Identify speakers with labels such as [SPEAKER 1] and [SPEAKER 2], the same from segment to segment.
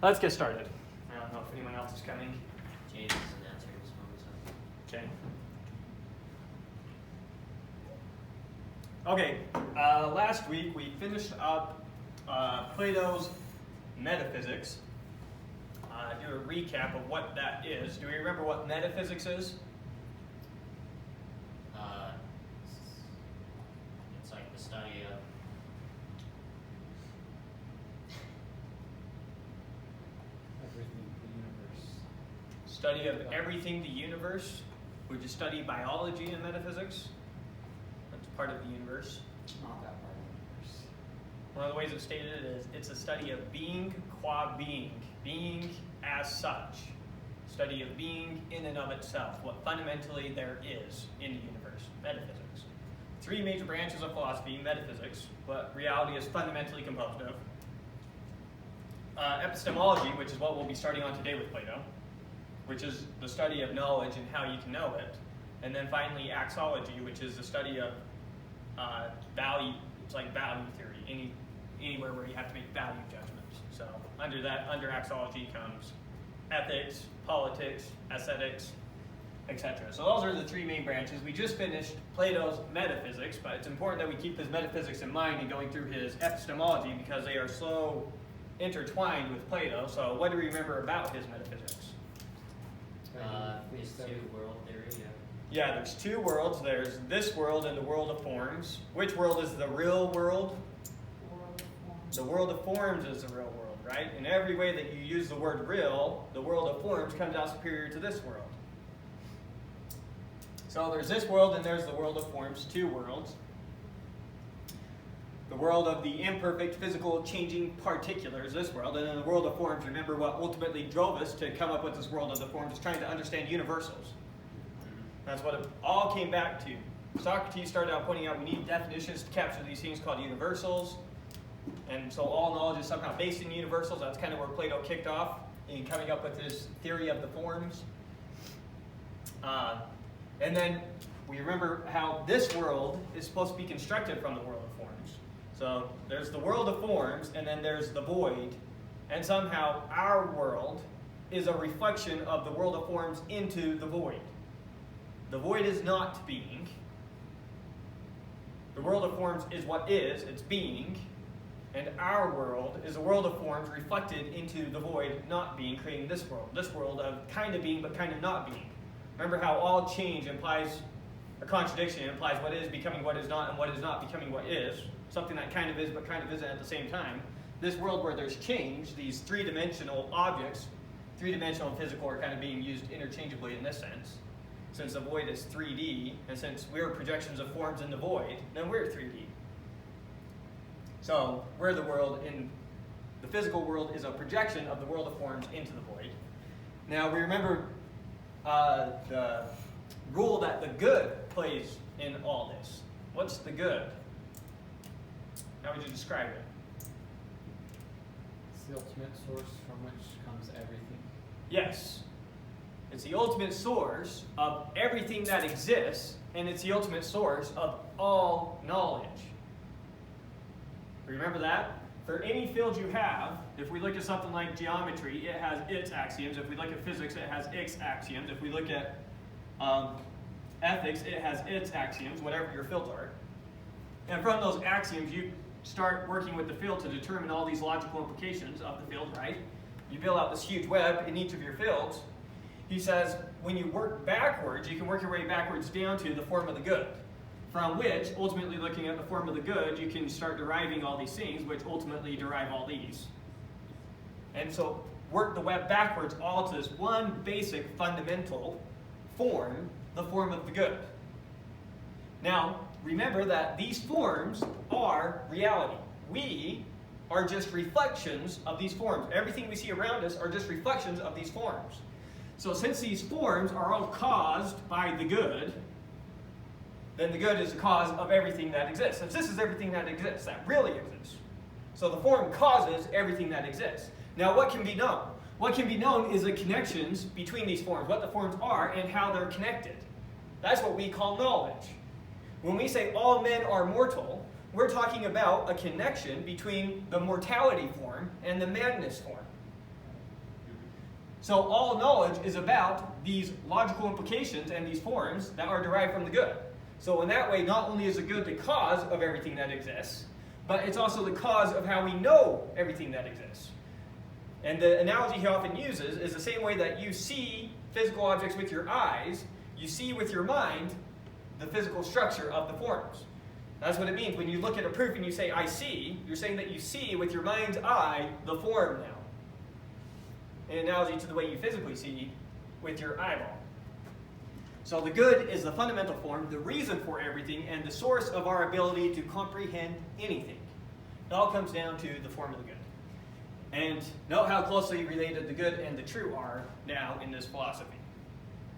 [SPEAKER 1] Let's get started. I don't know if anyone else is coming.
[SPEAKER 2] James isn't answering his phone, so.
[SPEAKER 1] Okay, last week we finished up Plato's Metaphysics. Do a recap of what that is. Do we remember what metaphysics is?
[SPEAKER 2] It's like the study of
[SPEAKER 3] everything, the universe.
[SPEAKER 1] Study of everything, the universe. Would you study biology in metaphysics? That's part of the universe.
[SPEAKER 3] Not that part of the universe.
[SPEAKER 1] One of the ways it's stated is it's a study of being qua being, being as such. Study of being in and of itself, what fundamentally there is in the universe, metaphysics. Three major branches of philosophy, metaphysics, what reality is fundamentally composed of. Epistemology, which is what we'll be starting on today with Plato, which is the study of knowledge and how you can know it. And then finally, axology, which is the study of value. It's like value theory, anywhere where you have to make value judgments. So under axology comes ethics, politics, aesthetics, etc. So those are the three main branches. We just finished Plato's Metaphysics, but it's important that we keep his metaphysics in mind in going through his epistemology because they are so intertwined with Plato. So what do we remember about his metaphysics?
[SPEAKER 2] his two-world theory,
[SPEAKER 1] Yeah, there's two worlds. There's this world and the world of forms. Which world is the real world? The world of forms is the real world, right? In every way that you use the word real, the world of forms comes out superior to this world. So there's this world and there's the world of forms, two worlds. The world of the imperfect, physical, changing particulars, this world, and then the world of forms, remember what ultimately drove us to come up with this world of the forms, is trying to understand universals. That's what it all came back to. Socrates started out pointing out we need definitions to capture these things called universals. And so all knowledge is somehow based in universals. That's kind of where Plato kicked off in coming up with his theory of the forms. And then we remember how this world is supposed to be constructed from the world of forms. So there's the world of forms, and then there's the void. And somehow our world is a reflection of the world of forms into the void. The void is not being. The world of forms is what is, it's being. And our world is a world of forms reflected into the void not being, creating this world of kind of being but kind of not being. Remember how all change implies a contradiction. It implies what is becoming what is not and what is not becoming what is. Something that kind of is but kind of isn't at the same time. This world where there's change, these three-dimensional objects, three-dimensional and physical are kind of being used interchangeably in this sense. Since the void is 3D, and since we're projections of forms in the void, then we're 3D. So we're the world in the physical world is a projection of the world of forms into the void. Now we remember the role that the good plays in all this. What's the good? How would you describe it?
[SPEAKER 3] It's the ultimate source from which comes everything.
[SPEAKER 1] Yes. It's the ultimate source of everything that exists, and it's the ultimate source of all knowledge. Remember that? For any field you have, if we look at something like geometry, it has its axioms. If we look at physics, it has its axioms. If we look at ethics, it has its axioms, whatever your fields are. And from those axioms, you start working with the field to determine all these logical implications of the field, right? You build out this huge web in each of your fields. He says, when you work backwards, you can work your way backwards down to the form of the good, from which, ultimately looking at the form of the good, you can start deriving all these things, which ultimately derive all these. And so work the web backwards all to this one basic fundamental form, the form of the good. Now, remember that these forms are reality. We are just reflections of these forms. Everything we see around us are just reflections of these forms. So since these forms are all caused by the good, then the good is the cause of everything that exists. Since this is everything that exists, that really exists. So the form causes everything that exists. Now what can be known? What can be known is the connections between these forms, what the forms are and how they're connected. That's what we call knowledge. When we say all men are mortal, we're talking about a connection between the mortality form and the madness form. So all knowledge is about these logical implications and these forms that are derived from the good. So in that way, not only is the good the cause of everything that exists, but it's also the cause of how we know everything that exists. And the analogy he often uses is the same way that you see physical objects with your eyes, you see with your mind the physical structure of the forms. That's what it means when you look at a proof and you say, I see, you're saying that you see with your mind's eye the form now. An analogy to the way you physically see with your eyeball. So the good is the fundamental form, the reason for everything, and the source of our ability to comprehend anything. It all comes down to the form of the good. And note how closely related the good and the true are now in this philosophy.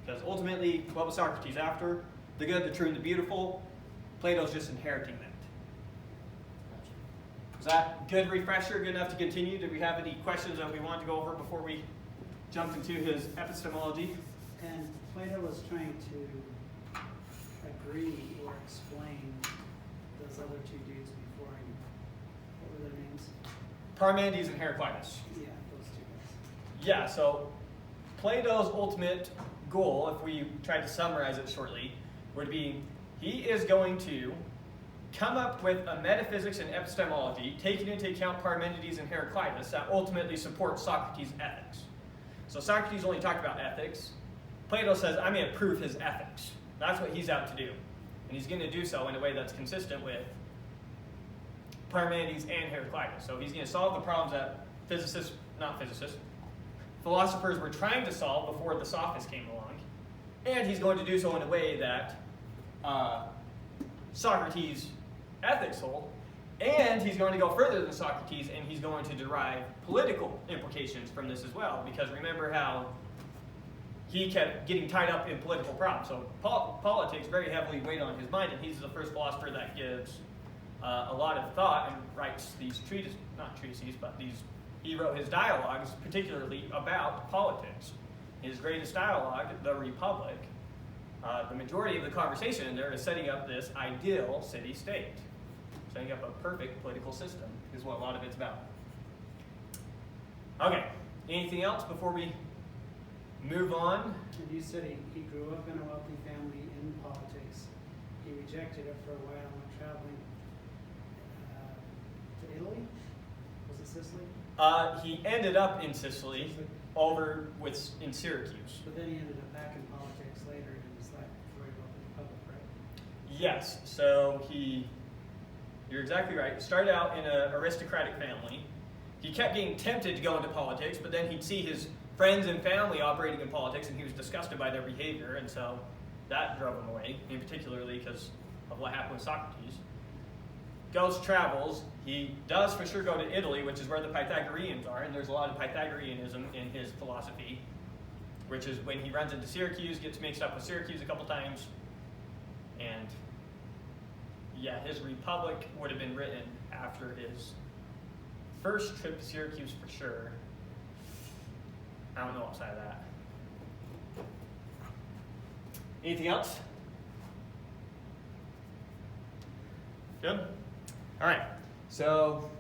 [SPEAKER 1] Because ultimately, what was Socrates after? The good, the true, and the beautiful. Plato's just inheriting that. Was that good refresher, good enough to continue? Do we have any questions that we want to go over before we jump into his epistemology?
[SPEAKER 4] And Plato was trying to agree or explain those other two dudes before him. What were their names?
[SPEAKER 1] Parmenides and Heraclitus.
[SPEAKER 4] Yeah, those two guys.
[SPEAKER 1] Yeah, so Plato's ultimate goal, if we try to summarize it shortly, would be he is going to come up with a metaphysics and epistemology, taking into account Parmenides and Heraclitus, that ultimately supports Socrates' ethics. So Socrates only talked about ethics. Plato says, I'm going to prove his ethics. That's what he's out to do. And he's going to do so in a way that's consistent with Parmenides and Heraclitus. So he's going to solve the problems that philosophers were trying to solve before the sophists came along. And he's going to do so in a way that Socrates' ethics hold. And he's going to go further than Socrates, and he's going to derive political implications from this as well. Because remember how he kept getting tied up in political problems. So politics very heavily weighed on his mind, and he's the first philosopher that gives a lot of thought and writes these he wrote his dialogues particularly about politics. His greatest dialogue, The Republic, the majority of the conversation in there is setting up this ideal city-state. Setting up a perfect political system is what a lot of it's about. Okay, anything else before we move on?
[SPEAKER 4] And you said he grew up in a wealthy family in politics. He rejected it for a while and went traveling to Italy? Was it Sicily?
[SPEAKER 1] He ended up in Sicily, in Syracuse.
[SPEAKER 4] But then he ended up back in politics later in his life before he wrote the Republic, right?
[SPEAKER 1] Yes, so you're exactly right. He started out in an aristocratic family. He kept getting tempted to go into politics, but then he'd see his friends and family operating in politics, and he was disgusted by their behavior, and so that drove him away, in particularly because of what happened with Socrates. Goes, travels. He does for sure go to Italy, which is where the Pythagoreans are, and there's a lot of Pythagoreanism in his philosophy, which is when he runs into Syracuse, gets mixed up with Syracuse a couple times, and yeah, his Republic would have been written after his first trip to Syracuse for sure. I don't know outside of that. Anything else? Good? All right. So,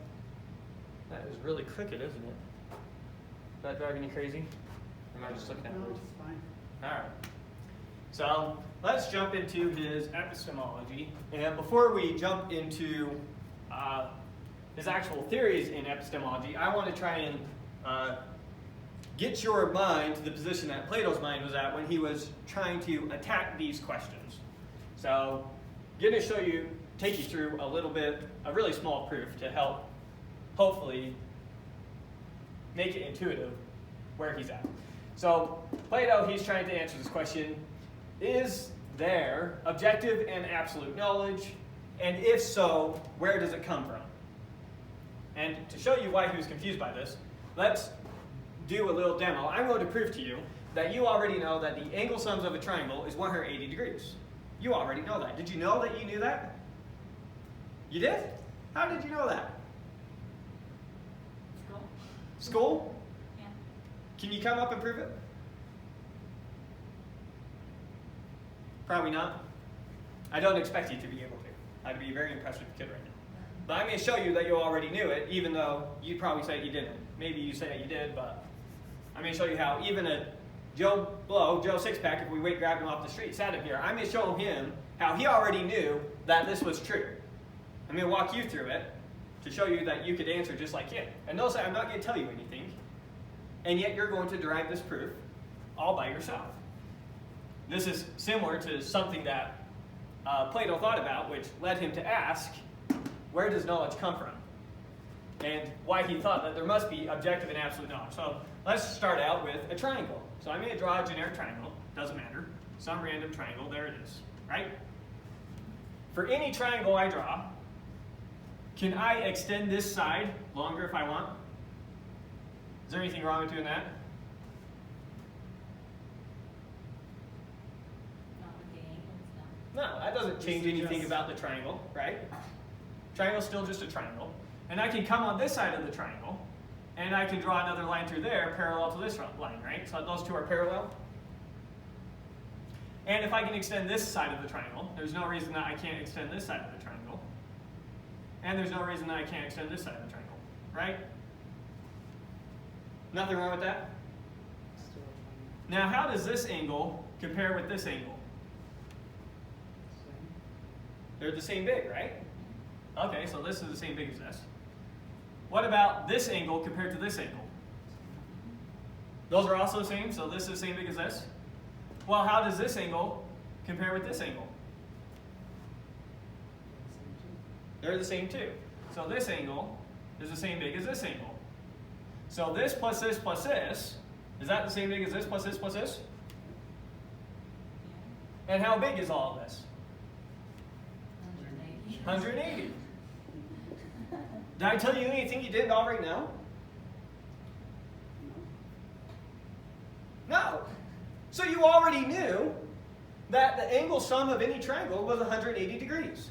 [SPEAKER 1] that is really crooked, isn't it? Is that driving you crazy? Or am I just looking at
[SPEAKER 4] No,
[SPEAKER 1] words?
[SPEAKER 4] it's fine.
[SPEAKER 1] All right. So, let's jump into his epistemology. And before we jump into his actual theories in epistemology, I want to try and get your mind to the position that Plato's mind was at when he was trying to attack these questions. So, I'm going to take you through a really small proof to help, hopefully, make it intuitive where he's at. So, Plato, he's trying to answer this question, is there objective and absolute knowledge? And if so, where does it come from? And to show you why he was confused by this, let's do a little demo. I'm going to prove to you that you already know that the angle sums of a triangle is 180 degrees. You already know that. Did you know that you knew that? You did? How did you know that?
[SPEAKER 5] School?
[SPEAKER 1] School?
[SPEAKER 5] Yeah.
[SPEAKER 1] Can you come up and prove it? Probably not. I don't expect you to be able to. I'd be very impressed with the kid right now. But I'm going to show you that you already knew it, even though you'd probably say you didn't. Maybe you say you did, but I'm going to show you how even a Joe Blow, Joe Sixpack, if we grabbed him off the street, sat him here, I'm going to show him how he already knew that this was true. I'm going to walk you through it to show you that you could answer just like him. And notice that I'm not going to tell you anything, and yet you're going to derive this proof all by yourself. This is similar to something that Plato thought about, which led him to ask, where does knowledge come from? And why he thought that there must be objective and absolute knowledge. So let's start out with a triangle. So I'm going to draw a generic triangle, doesn't matter, some random triangle, there it is, right? For any triangle I draw, can I extend this side longer if I want? Is there anything wrong with doing that?
[SPEAKER 5] Not with the angles,
[SPEAKER 1] No, that doesn't change anything about the triangle, right? Triangle's still just a triangle. And I can come on this side of the triangle, and I can draw another line through there parallel to this line, right? So those two are parallel. And if I can extend this side of the triangle, there's no reason that I can't extend this side of the triangle. And there's no reason that I can't extend this side of the triangle, right? Nothing wrong with that?
[SPEAKER 4] Still a triangle.
[SPEAKER 1] Now, how does this angle compare with this angle?
[SPEAKER 4] Same.
[SPEAKER 1] They're the same big, right? Okay, so this is the same big as this. What about this angle compared to this angle? Those are also the same, so this is the same big as this. Well, how does this angle compare with this angle?
[SPEAKER 4] Same too.
[SPEAKER 1] They're the same too. So this angle is the same big as this angle. So this plus this plus this, is that the same big as this plus this plus this? And how big is all of this?
[SPEAKER 5] 180.
[SPEAKER 1] 180. Did I tell you anything you didn't already know? No. So you already knew that the angle sum of any triangle was 180 degrees.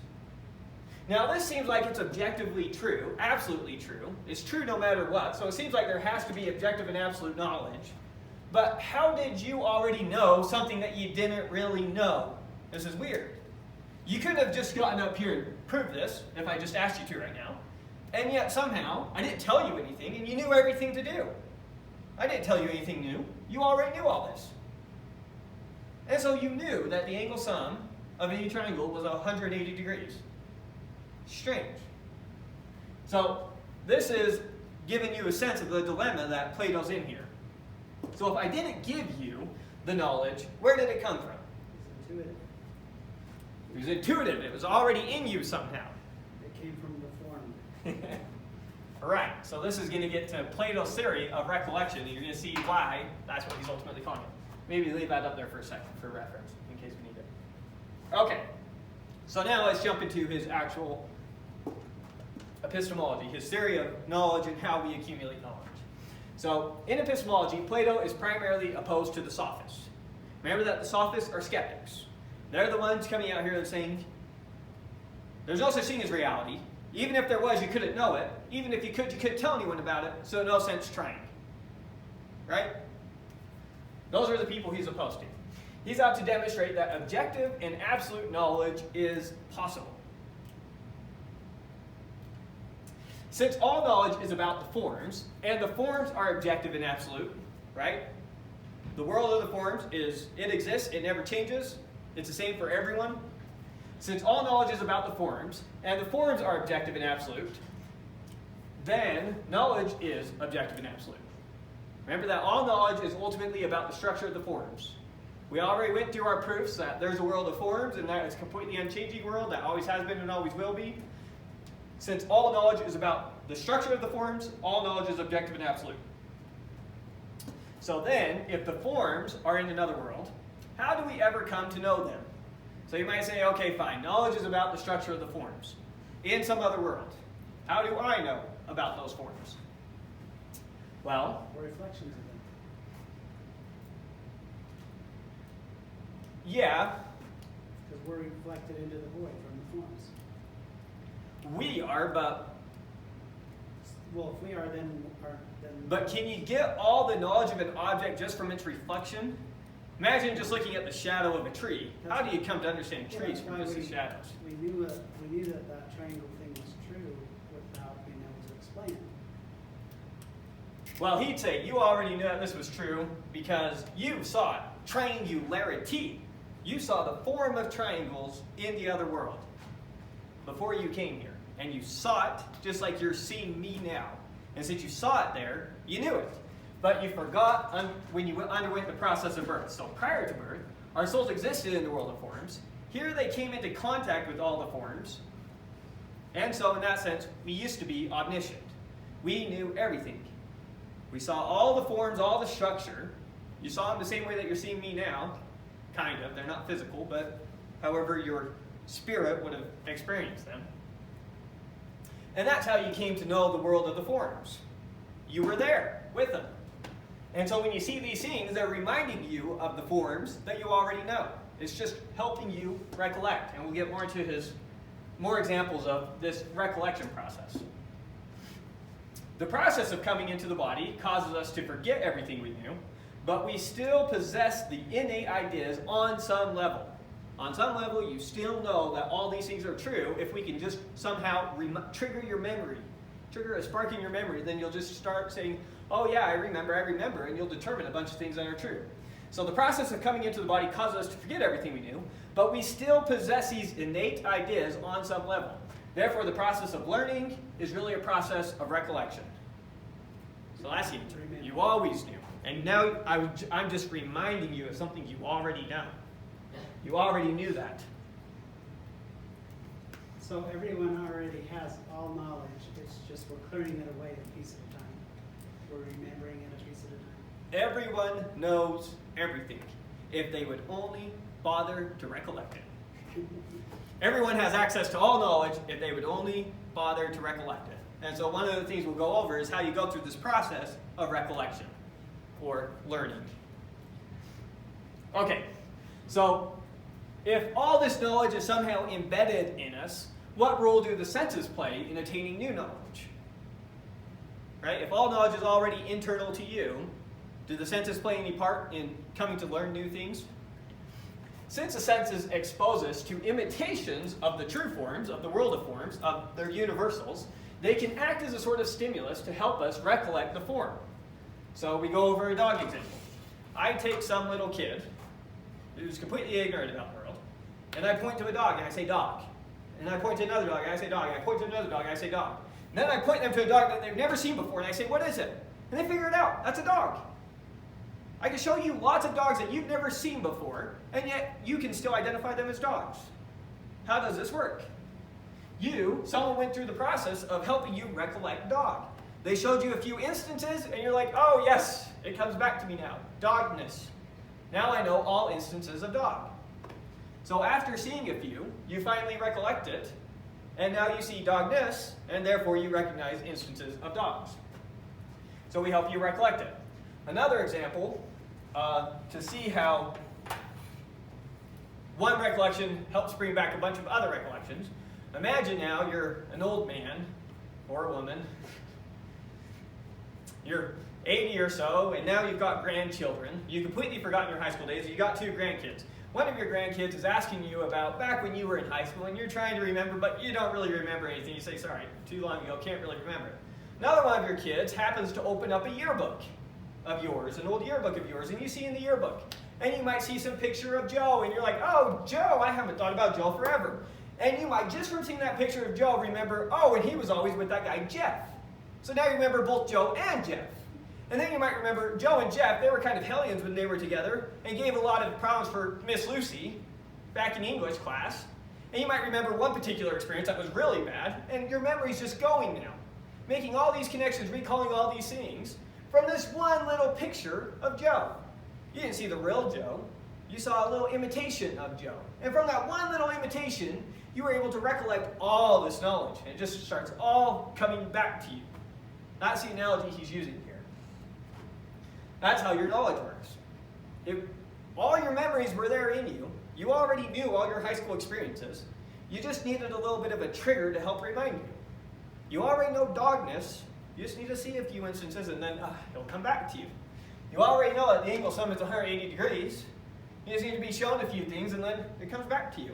[SPEAKER 1] Now this seems like it's objectively true, absolutely true. It's true no matter what, so it seems like there has to be objective and absolute knowledge. But how did you already know something that you didn't really know? This is weird. You could have just gotten up here and proved this if I just asked you to right now. And yet somehow, I didn't tell you anything and you knew everything to do. I didn't tell you anything new. You already knew all this. And so you knew that the angle sum of any triangle was 180 degrees. Strange. So this is giving you a sense of the dilemma that Plato's in here. So if I didn't give you the knowledge, where did it come from?
[SPEAKER 4] It's intuitive.
[SPEAKER 1] It was intuitive. It was already in you somehow.
[SPEAKER 4] It came from the form.
[SPEAKER 1] All right, so this is going to get to Plato's theory of recollection, and you're going to see why that's what he's ultimately calling it. Maybe leave that up there for a second for reference, in case we need it. Okay, so now let's jump into his actual epistemology, his theory of knowledge and how we accumulate knowledge. So in epistemology, Plato is primarily opposed to the sophists. Remember that the sophists are skeptics. They're the ones coming out here and saying, there's no such thing as reality. Even if there was, you couldn't know it. Even if you couldn't tell anyone about it, so no sense trying. Right? Those are the people he's opposed to. He's out to demonstrate that objective and absolute knowledge is possible. Since all knowledge is about the forms, and the forms are objective and absolute, right? The world of the forms is, it exists, it never changes, it's the same for everyone. Since all knowledge is about the forms, and the forms are objective and absolute, then knowledge is objective and absolute. Remember that all knowledge is ultimately about the structure of the forms. We already went through our proofs that there's a world of forms, and that it's a completely unchanging world that always has been and always will be. Since all knowledge is about the structure of the forms, all knowledge is objective and absolute. So then, if the forms are in another world, how do we ever come to know them? So you might say, okay, fine, knowledge is about the structure of the forms in some other world. How do I know about those forms? Well,
[SPEAKER 4] Or reflections of them.
[SPEAKER 1] yeah,
[SPEAKER 4] Because we're reflected into the void from the forms.
[SPEAKER 1] we are, but
[SPEAKER 4] Well, if we are, then
[SPEAKER 1] But can you get all the knowledge of an object just from its reflection? Imagine just looking at the shadow of a tree. How do you come to understand
[SPEAKER 4] Well,
[SPEAKER 1] trees
[SPEAKER 4] that's
[SPEAKER 1] from
[SPEAKER 4] why
[SPEAKER 1] just the shadows?
[SPEAKER 4] we knew that that triangle thing was true without being able to explain it.
[SPEAKER 1] Well, he'd say, you already knew that this was true because you saw it. Triangularity. You saw the form of triangles in the other world before you came here. And you saw it just like you're seeing me now. And since you saw it there, you knew it. But you forgot when you underwent the process of birth. So prior to birth, our souls existed in the world of forms. Here they came into contact with all the forms. And so in that sense, we used to be omniscient. We knew everything. We saw all the forms, all the structure. You saw them the same way that you're seeing me now. Kind of. They're not physical, but however your spirit would have experienced them. And that's how you came to know the world of the forms. You were there with them. And so when you see these things, they're reminding you of the forms that you already know. It's just helping you recollect. And we'll get more examples of this recollection process. The process of coming into the body causes us to forget everything we knew, but we still possess the innate ideas on some level. On some level, you still know that all these things are true if we can just somehow trigger your memory. Trigger a spark in your memory, then you'll just start saying, oh yeah, I remember, and you'll determine a bunch of things that are true. So the process of coming into the body causes us to forget everything we knew, but we still possess these innate ideas on some level. Therefore, the process of learning is really a process of recollection. So that's the answer. You always knew. And now I'm just reminding you of something you already know. You already knew that.
[SPEAKER 4] So everyone already has all knowledge. It's just we're clearing it away a piece at a time. We're remembering it a piece at a time.
[SPEAKER 1] Everyone knows everything if they would only bother to recollect it. Everyone has access to all knowledge if they would only bother to recollect it. And so one of the things we'll go over is how you go through this process of recollection or learning. Okay, so if all this knowledge is somehow embedded in us, what role do the senses play in attaining new knowledge? Right? If all knowledge is already internal to you, do the senses play any part in coming to learn new things? Since the senses expose us to imitations of the true forms, of the world of forms, of their universals, they can act as a sort of stimulus to help us recollect the form. So we go over a dog example. I take some little kid who's completely ignorant about the world, and I point to a dog and I say dog. And I point to another dog and I say dog. And I point to another dog and I say dog. And then I point them to a dog that they've never seen before and I say, what is it? And they figure it out. That's a dog. I can show you lots of dogs that you've never seen before, and yet you can still identify them as dogs. How does this work? Someone went through the process of helping you recollect dog. They showed you a few instances, and you're like, oh yes, it comes back to me now. Dogness. Now I know all instances of dog. So after seeing a few, you finally recollect it, and now you see dogness, and therefore you recognize instances of dogs. So we help you recollect it. Another example, to see how one recollection helps bring back a bunch of other recollections. Imagine now you're an old man or a woman. You're 80 or so, and now you've got grandchildren. You completely forgotten your high school days. You got 2 grandkids. One of your grandkids is asking you about back when you were in high school, and you're trying to remember, but you don't really remember anything. You say, sorry, too long ago, can't really remember. Another one of your kids happens to open up a yearbook of yours, an old yearbook of yours, and you see in the yearbook, and you might see some picture of Joe, and you're like, oh, Joe, I haven't thought about Joe forever. And you might, just from seeing that picture of Joe, remember, oh, and he was always with that guy, Jeff. So now you remember both Joe and Jeff. And then you might remember Joe and Jeff, they were kind of hellions when they were together, and gave a lot of problems for Miss Lucy back in English class. And you might remember one particular experience that was really bad, and your memory's just going now, making all these connections, recalling all these things, from this one little picture of Joe. You didn't see the real Joe. You saw a little imitation of Joe. And from that one little imitation, you were able to recollect all this knowledge. And it just starts all coming back to you. That's the analogy he's using here. That's how your knowledge works. If all your memories were there in you, you already knew all your high school experiences. You just needed a little bit of a trigger to help remind you. You already know dogness. You just need to see a few instances, and then it'll come back to you. You already know that the angle sum is 180 degrees. You just need to be shown a few things, and then it comes back to you.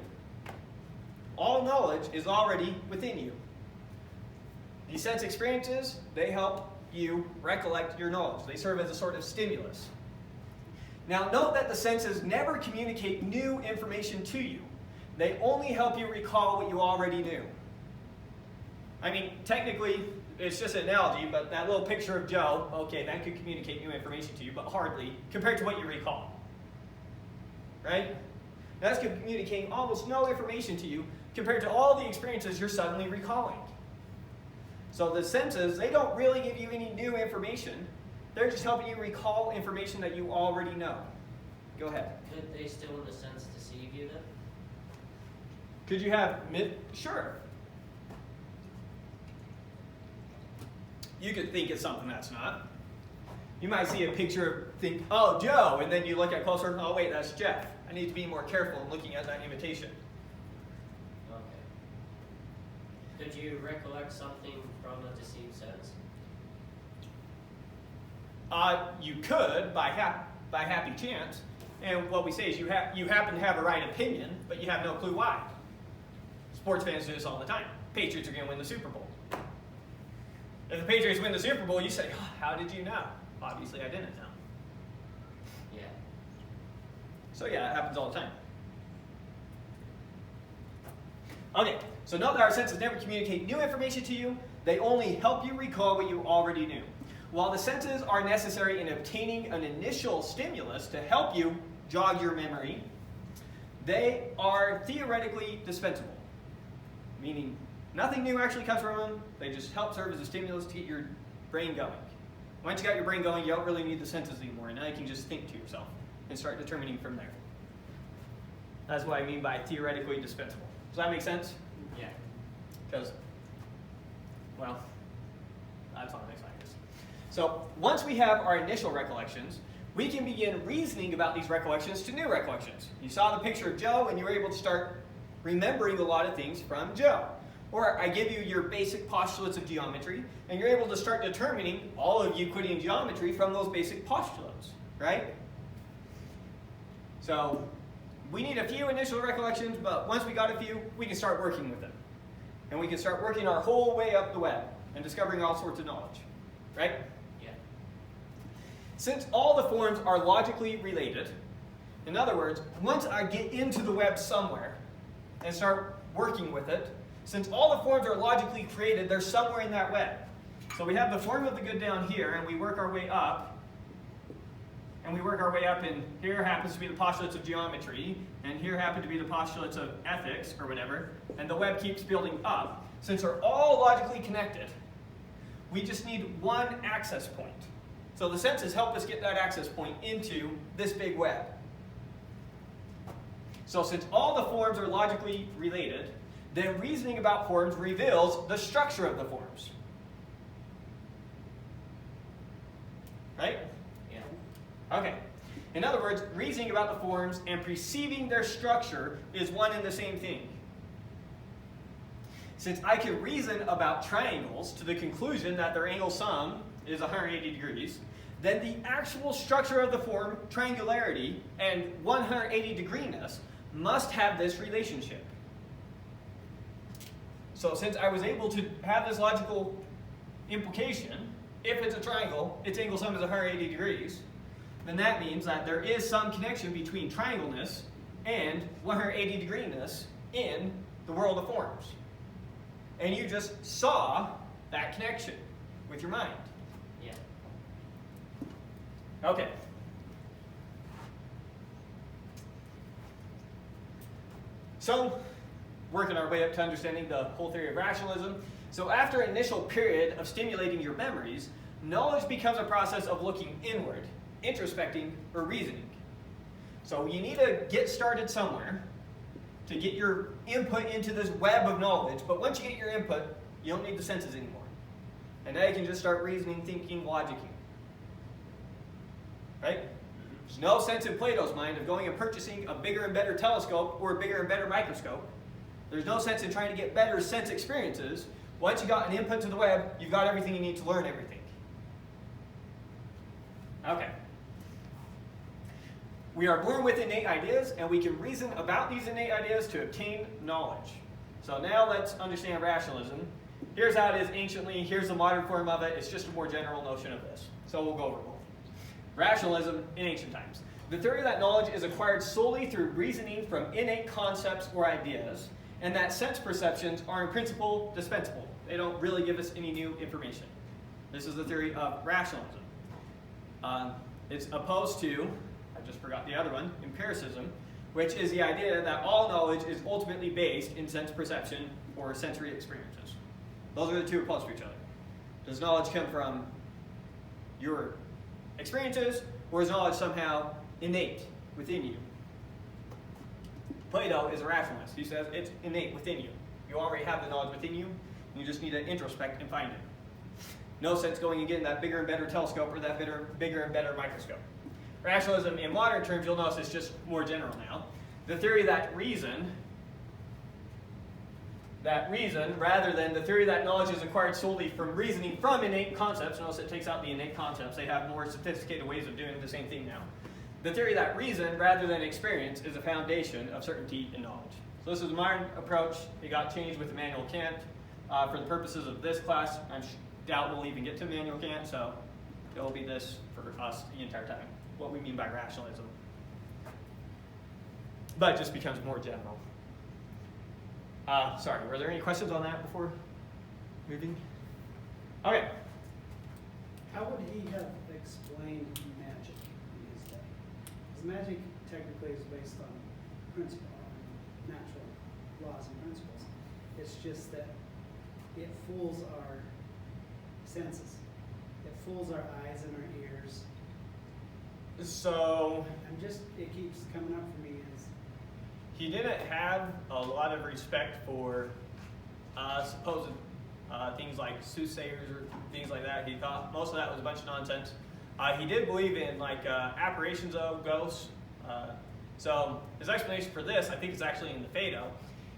[SPEAKER 1] All knowledge is already within you. These sense experiences, they help you recollect your knowledge. They serve as a sort of stimulus. Now note that the senses never communicate new information to you. They only help you recall what you already knew. I mean, technically, it's just an analogy, but that little picture of Joe, okay, that could communicate new information to you, but hardly compared to what you recall. Right? That's communicating almost no information to you compared to all the experiences you're suddenly recalling. So the senses, they don't really give you any new information. They're just helping you recall information that you already know. Go ahead.
[SPEAKER 2] Could they still, in a sense, deceive you then?
[SPEAKER 1] Could you have Sure. You could think it's something that's not. You might see a picture, think, oh, Joe, and then you look at closer, oh, wait, that's Jeff. I need to be more careful in looking at that imitation.
[SPEAKER 2] Okay. Could you recollect something from a deceived sense?
[SPEAKER 1] You could, by happy chance, and what we say is you happen to have a right opinion, but you have no clue why. Sports fans do this all the time. Patriots are going to win the Super Bowl. If the Patriots win the Super Bowl, you say, oh, how did you know? Obviously, I didn't know.
[SPEAKER 2] Yeah.
[SPEAKER 1] So yeah, it happens all the time. Okay, so note that our senses never communicate new information to you. They only help you recall what you already knew. While the senses are necessary in obtaining an initial stimulus to help you jog your memory, they are theoretically dispensable. Meaning, nothing new actually comes from them. They just help serve as a stimulus to get your brain going. Once you got your brain going, you don't really need the senses anymore. Now you can just think to yourself and start determining from there. That's what I mean by theoretically dispensable. Does that make sense?
[SPEAKER 2] Yeah.
[SPEAKER 1] Because, well, that's all it makes like this. So once we have our initial recollections, we can begin reasoning about these recollections to new recollections. You saw the picture of Joe and you were able to start remembering a lot of things from Joe. Or I give you your basic postulates of geometry, and you're able to start determining all of Euclidean geometry from those basic postulates, right? So we need a few initial recollections, but once we got a few, we can start working with them. And we can start working our whole way up the web and discovering all sorts of knowledge, right?
[SPEAKER 2] Yeah.
[SPEAKER 1] Since all the forms are logically related, in other words, once I get into the web somewhere and start working with it, since all the forms are logically created, they're somewhere in that web. So we have the form of the good down here, and we work our way up. And we work our way up, and here happens to be the postulates of geometry, and here happen to be the postulates of ethics, or whatever, and the web keeps building up. Since they're all logically connected, we just need one access point. So the senses help us get that access point into this big web. So since all the forms are logically related, then reasoning about forms reveals the structure of the forms. Right?
[SPEAKER 2] Yeah.
[SPEAKER 1] Okay. In other words, reasoning about the forms and perceiving their structure is one and the same thing. Since I can reason about triangles to the conclusion that their angle sum is 180 degrees, then the actual structure of the form, triangularity, and 180 degreenness must have this relationship. So since I was able to have this logical implication, if it's a triangle, its angle sum is 180 degrees, then that means that there is some connection between triangleness and 180 degreenness in the world of forms. And you just saw that connection with your mind.
[SPEAKER 2] Yeah.
[SPEAKER 1] Okay. So, working our way up to understanding the whole theory of rationalism. So after an initial period of stimulating your memories, knowledge becomes a process of looking inward, introspecting, or reasoning. So you need to get started somewhere to get your input into this web of knowledge, but once you get your input, you don't need the senses anymore. And now you can just start reasoning, thinking, logicking. Right? There's no sense in Plato's mind of going and purchasing a bigger and better telescope or a bigger and better microscope. There's no sense in trying to get better sense experiences. Once you got an input to the web, you've got everything you need to learn everything. Okay. We are born with innate ideas, and we can reason about these innate ideas to obtain knowledge. So now let's understand rationalism. Here's how it is anciently, here's the modern form of it. It's just a more general notion of this. So we'll go over both. Rationalism in ancient times. The theory that knowledge is acquired solely through reasoning from innate concepts or ideas, and that sense perceptions are in principle dispensable. They don't really give us any new information. This is the theory of rationalism. It's opposed to, I just forgot the other one, empiricism, which is the idea that all knowledge is ultimately based in sense perception or sensory experiences. Those are the two opposed to each other. Does knowledge come from your experiences, or is knowledge somehow innate within you? Plato is a rationalist. He says it's innate within you. You already have the knowledge within you. You just need to introspect and find it. No sense going and getting that bigger and better telescope or that bigger and better microscope. Rationalism, in modern terms, you'll notice it's just more general now. The theory that reason, rather than the theory that knowledge is acquired solely from reasoning from innate concepts, notice it takes out the innate concepts. They have more sophisticated ways of doing the same thing now. The theory that reason, rather than experience, is a foundation of certainty in knowledge. So this is a modern approach. It got changed with Immanuel Kant. For the purposes of this class, I doubt we'll even get to Immanuel Kant, so it will be this for us the entire time, what we mean by rationalism. But it just becomes more general. Sorry, were there any questions on that before moving? Okay.
[SPEAKER 4] How would he have explained magic in his day? Because magic technically is based on principle, on natural laws and principles. It's just that it fools our senses. It fools our eyes and our ears.
[SPEAKER 1] So
[SPEAKER 4] It keeps coming up for me as
[SPEAKER 1] he didn't have a lot of respect for supposed things like soothsayers or things like that. He thought most of that was a bunch of nonsense. He did believe in apparitions of ghosts. So his explanation for this, I think, is actually in the Phaedo.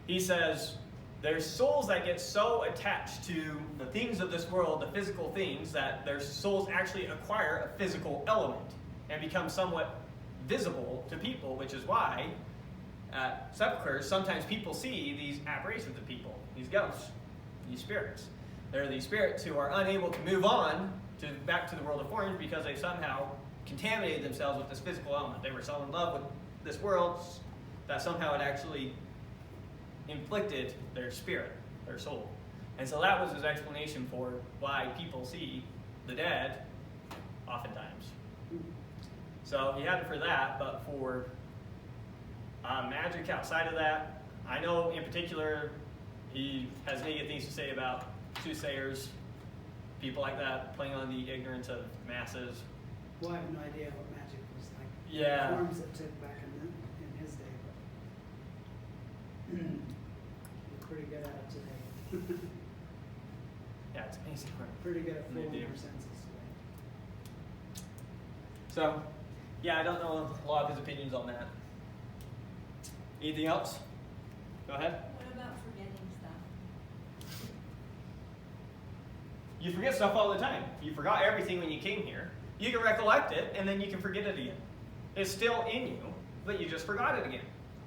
[SPEAKER 1] He says there's souls that get so attached to the things of this world, the physical things, that their souls actually acquire a physical element and become somewhat visible to people, which is why at sepulchres, sometimes people see these apparitions of people, these ghosts, these spirits. There are these spirits who are unable to move on back to the world of forms because they somehow contaminated themselves with this physical element. They were so in love with this world that somehow it actually inflicted their spirit, their soul. And so that was his explanation for why people see the dead oftentimes. So he had it for that, but for magic outside of that, I know in particular he has negative things to say about soothsayers, people like that, playing on the ignorance of masses.
[SPEAKER 4] well, I have no idea what magic was like.
[SPEAKER 1] Yeah.
[SPEAKER 4] The forms it took back in his day, but we're pretty good at it today.
[SPEAKER 1] Yeah, it's amazing.
[SPEAKER 4] Pretty good at
[SPEAKER 1] They
[SPEAKER 4] fooling
[SPEAKER 1] do.
[SPEAKER 4] our senses today.
[SPEAKER 1] So, yeah, I don't know a lot of his opinions on that. Anything else? Go ahead.
[SPEAKER 5] What about forgetting stuff?
[SPEAKER 1] You forget stuff all the time. You forgot everything when you came here. You can recollect it, and then you can forget it again. It's still in you, but you just forgot it again.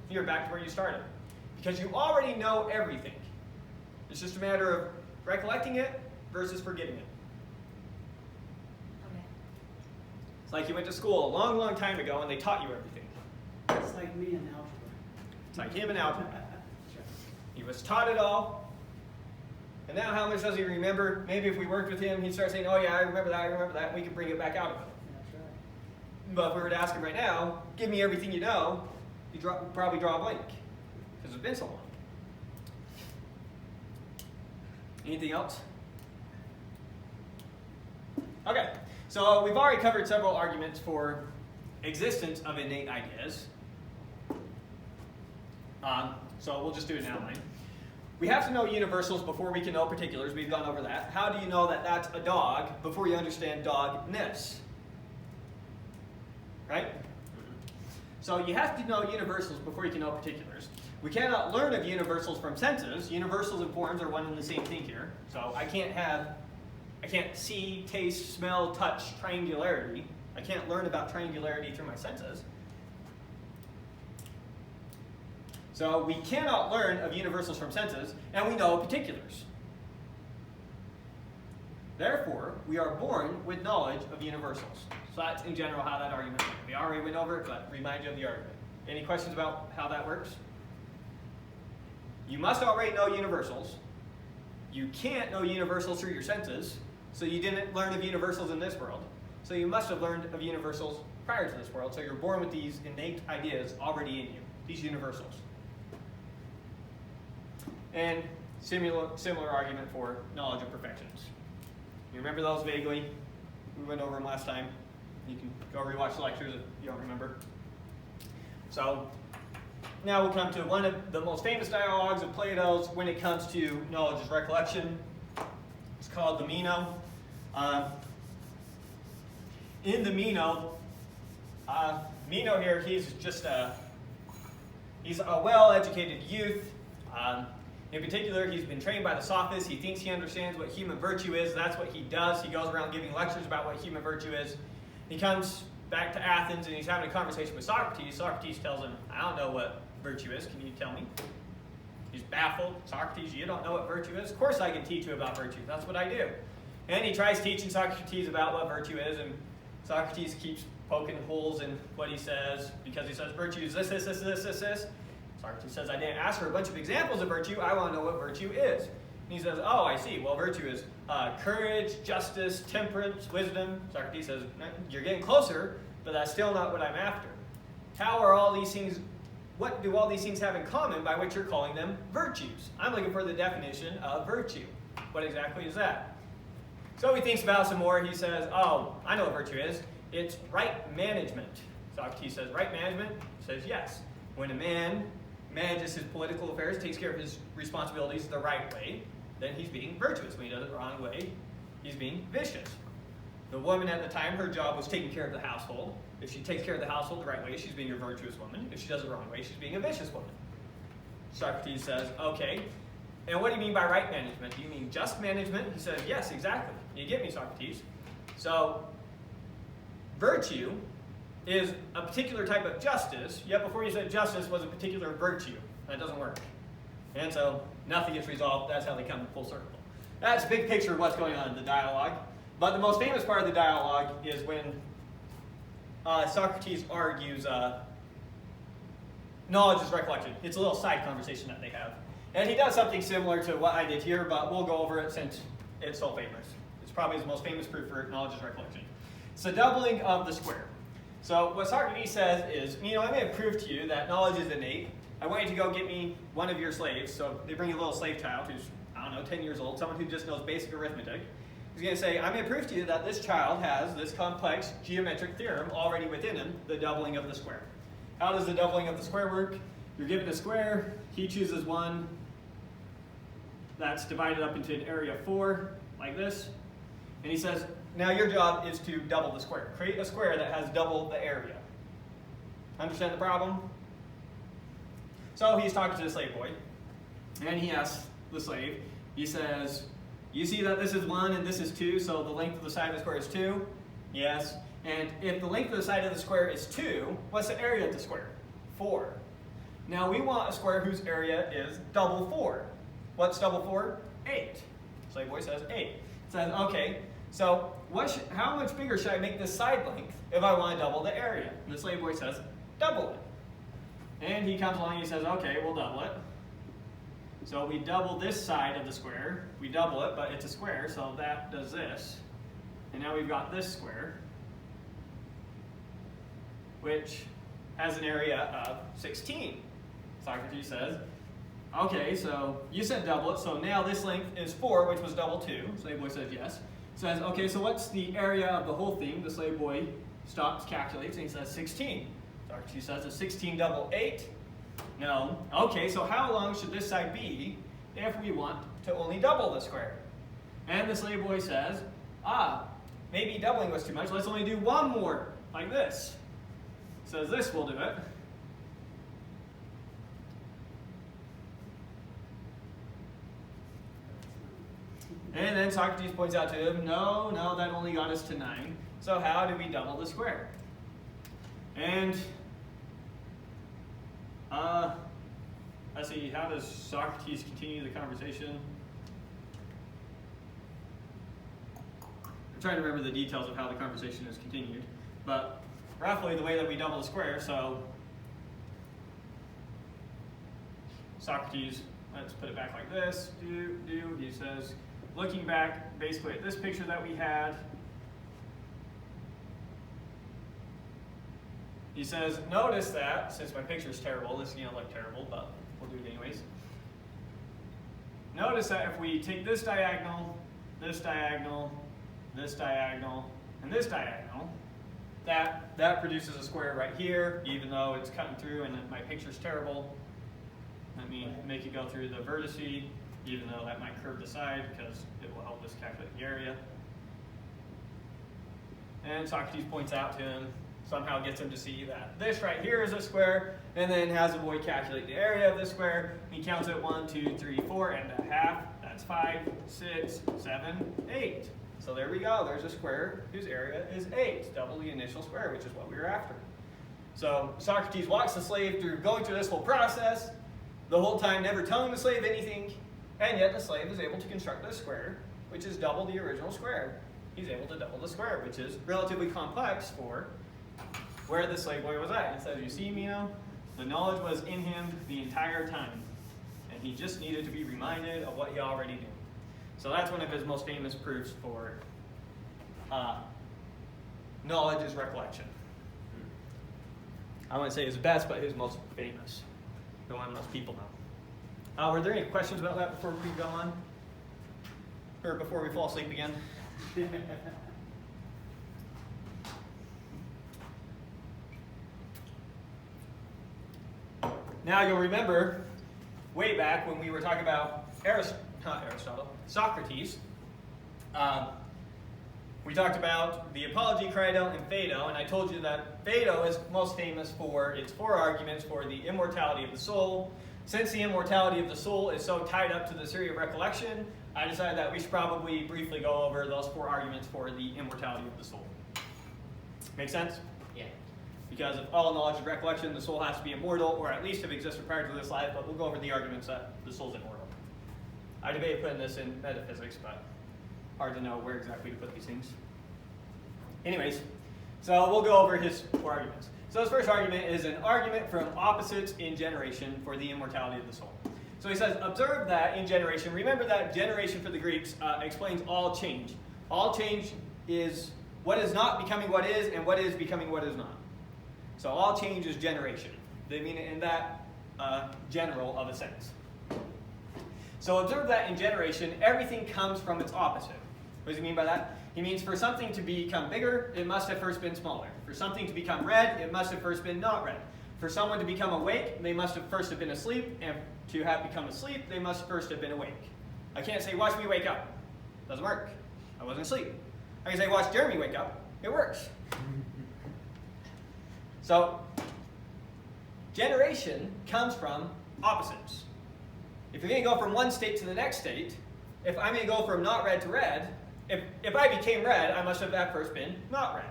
[SPEAKER 1] You're back to where you started. Because you already know everything. It's just a matter of recollecting it versus forgetting it.
[SPEAKER 5] Okay.
[SPEAKER 1] It's like you went to school a long, long time ago, and they taught you everything.
[SPEAKER 4] It's like me in algebra.
[SPEAKER 1] It's like him in algebra.
[SPEAKER 4] Sure.
[SPEAKER 1] He was taught it all. And now how much does he remember? Maybe if we worked with him, he'd start saying, oh yeah, I remember that, and we could bring it back out of him.
[SPEAKER 4] That's right.
[SPEAKER 1] But if we were to ask him right now, give me everything you know, he'd probably draw a blank. Because it's been so long. Anything else? Okay, so we've already covered several arguments for existence of innate ideas. So we'll just do an outline. We have to know universals before we can know particulars. We've gone over that. How do you know that that's a dog before you understand dogness? Right? So you have to know universals before you can know particulars. We cannot learn of universals from senses. Universals and forms are one and the same thing here. So I can't see, taste, smell, touch, triangularity. I can't learn about triangularity through my senses. So we cannot learn of universals from senses, and we know particulars. Therefore, we are born with knowledge of universals. So that's in general how that argument works. We already went over it, but remind you of the argument. Any questions about how that works? You must already know universals. You can't know universals through your senses, so you didn't learn of universals in this world. So you must have learned of universals prior to this world, so you're born with these innate ideas already in you, these universals. And similar argument for knowledge of perfections. You remember those vaguely? We went over them last time. You can go rewatch the lectures if you don't remember. So now we'll come to one of the most famous dialogues of Plato's when it comes to knowledge is recollection. It's called the Meno. In the Meno here, he's a well-educated youth. In particular, he's been trained by the sophists. He thinks he understands what human virtue is. That's what he does. He goes around giving lectures about what human virtue is. He comes back to Athens and he's having a conversation with Socrates. Socrates tells him, I don't know what virtue is. Can you tell me? He's baffled. Socrates, you don't know what virtue is? Of course I can teach you about virtue. That's what I do. And he tries teaching Socrates about what virtue is, and Socrates keeps poking holes in what he says because he says virtue is this. Socrates says, I didn't ask for a bunch of examples of virtue. I want to know what virtue is. And he says, oh, I see. Well, virtue is courage, justice, temperance, wisdom. Socrates says, you're getting closer, but that's still not what I'm after. How are all these things, what do all these things have in common by which you're calling them virtues? I'm looking for the definition of virtue. What exactly is that? So he thinks about it some more. He says, oh, I know what virtue is. It's right management. Socrates says, right management? He says, yes. When a man manages his political affairs, takes care of his responsibilities the right way, then he's being virtuous. When he does it the wrong way, he's being vicious. The woman at the time, her job was taking care of the household. If she takes care of the household the right way, she's being a virtuous woman. If she does it the wrong way, she's being a vicious woman. Socrates says, okay, and what do you mean by right management? Do you mean just management? He says, yes, exactly. You get me, Socrates. So, virtue is a particular type of justice, yet before you said justice was a particular virtue. That doesn't work. And so nothing gets resolved. That's how they come full circle. That's a big picture of what's going on in the dialogue. But the most famous part of the dialogue is when Socrates argues knowledge is recollection. It's a little side conversation that they have. And he does something similar to what I did here, but we'll go over it since it's so famous. It's probably his most famous proof for knowledge is recollection. It's the doubling of the square. So what Socrates says is, I'm going to prove to you that knowledge is innate. I want you to go get me one of your slaves. So they bring a little slave child who's, 10 years old, someone who just knows basic arithmetic. He's going to say, I'm going to prove to you that this child has this complex geometric theorem already within him, the doubling of the square. How does the doubling of the square work? You're given a square. He chooses one that's divided up into an area of 4, like this. And he says, now your job is to double the square. Create a square that has double the area. Understand the problem? So he's talking to the slave boy, and he asks the slave, he says, you see that this is 1 and this is 2, so the length of the side of the square is 2? Yes. And if the length of the side of the square is 2, what's the area of the square? 4. Now we want a square whose area is double 4. What's double 4? 8. Slave boy says 8. It says, okay, so how much bigger should I make this side length if I want to double the area? And the slave boy says, double it. And he comes along and he says, okay, we'll double it. So we double this side of the square. We double it, but it's a square, so that does this. And now we've got this square, which has an area of 16. Socrates says, okay, so you said double it, so now this length is 4, which was double 2. Slave boy says yes. Says, okay, so what's the area of the whole thing? The slave boy stops, calculates, and he says 16. Socrates says, is 16 double 8? No. Okay, so how long should this side be if we want to only double the square? And the slave boy says, maybe doubling was too much. Let's only do one more, like this. Says this will do it. And then Socrates points out to him, no, that only got us to 9. So how do we double the square? And let's see, how does Socrates continue the conversation? I'm trying to remember the details of how the conversation is continued, but roughly the way that we double the square, so Socrates, let's put it back like this, he says, looking back basically at this picture that we had, he says, notice that, since my picture is terrible, this is going to look terrible, but we'll do it anyways. Notice that if we take this diagonal, this diagonal, this diagonal, and this diagonal, that produces a square right here, even though it's cutting through and my picture's terrible. Let me make it go through the vertice, even though that might curve the side because it will help us calculate the area. And Socrates points out to him, somehow gets him to see that this right here is a square, and then has the boy calculate the area of the square. He counts it 1, 2, 3, 4, and a half. That's 5, 6, 7, 8. So there we go. There's a square whose area is 8, double the initial square, which is what we were after. So Socrates walks the slave through going through this whole process, the whole time never telling the slave anything, and yet the slave is able to construct this square, which is double the original square. He's able to double the square, which is relatively complex for where the slave boy was at. It says, you see, Mino, the knowledge was in him the entire time, and he just needed to be reminded of what he already knew. So that's one of his most famous proofs for knowledge is recollection. I wouldn't say his best, but his most famous, the one most people know. Were there any questions about that before we go on? Or before we fall asleep again? Now you'll remember way back when we were talking about Socrates. We talked about the Apology, Crito, and Phaedo, and I told you that Phaedo is most famous for its 4 arguments for the immortality of the soul. Since the immortality of the soul is so tied up to the theory of recollection, I decided that we should probably briefly go over those 4 arguments for the immortality of the soul. Make sense?
[SPEAKER 2] Yeah.
[SPEAKER 1] Because of all knowledge and recollection, the soul has to be immortal, or at least have existed prior to this life, but we'll go over the arguments that the soul's immortal. I debated putting this in metaphysics, but hard to know where exactly to put these things. Anyways, so we'll go over his 4 arguments. So his first argument is an argument from opposites in generation for the immortality of the soul. So he says, observe that in generation, remember that generation for the Greeks explains all change. All change is what is not becoming what is, and what is becoming what is not. So all change is generation. They mean it in that general of a sense. So observe that in generation, everything comes from its opposite. What does he mean by that? He means for something to become bigger, it must have first been smaller. For something to become red, it must have first been not red. For someone to become awake, they must have first have been asleep, and to have become asleep, they must first have been awake. I can't say, watch me wake up. Doesn't work. I wasn't asleep. I can say, watch Jeremy wake up. It works. So, generation comes from opposites. If you're going to go from one state to the next state, if I'm going to go from not red to red, if I became red, I must have at first been not red.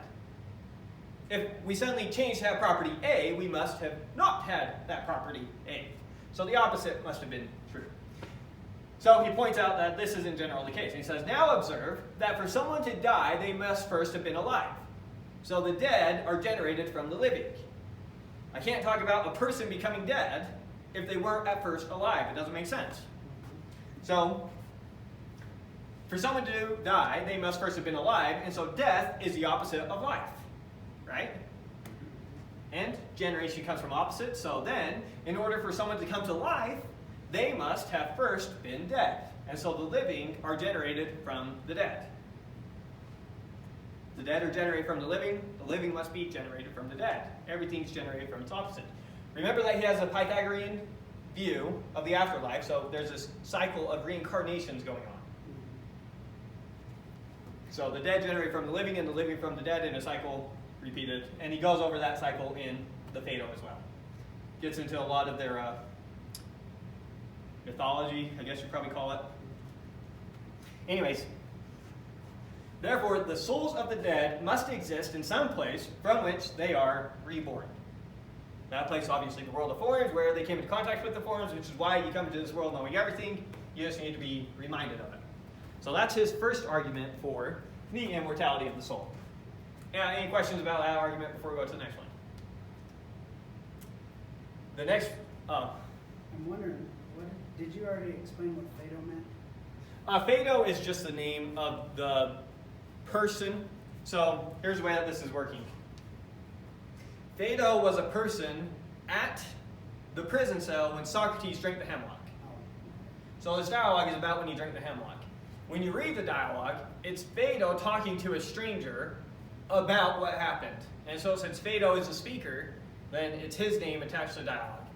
[SPEAKER 1] If we suddenly changed to have property A, we must have not had that property A. So the opposite must have been true. So he points out that this is in general the case. And he says, now observe that for someone to die, they must first have been alive. So the dead are generated from the living. I can't talk about a person becoming dead if they weren't at first alive. It doesn't make sense. So for someone to die, they must first have been alive, and so death is the opposite of life, right? And generation comes from opposites, so then, in order for someone to come to life, they must have first been dead. And so the living are generated from the dead. The dead are generated from the living must be generated from the dead. Everything's generated from its opposite. Remember that he has a Pythagorean view of the afterlife, so there's this cycle of reincarnations going on. So the dead generate from the living, and the living from the dead in a cycle repeated. And he goes over that cycle in the Phaedo as well. Gets into a lot of their mythology, I guess you'd probably call it. Anyways, therefore the souls of the dead must exist in some place from which they are reborn. That place is obviously the world of forms, where they came into contact with the forms, which is why you come into this world knowing everything. You just need to be reminded of it. So that's his first argument for the immortality of the soul. Any questions about that argument before we go to the next one? The next,
[SPEAKER 4] I'm wondering, did you already explain what Plato meant?
[SPEAKER 1] Phaedo is just the name of the person. So here's the way that this is working. Phaedo was a person at the prison cell when Socrates drank the hemlock.
[SPEAKER 4] Oh,
[SPEAKER 1] So this dialogue is about when he drank the hemlock. When you read the dialogue, it's Phaedo talking to a stranger about what happened. And so since Phaedo is the speaker, then it's his name attached to the dialogue.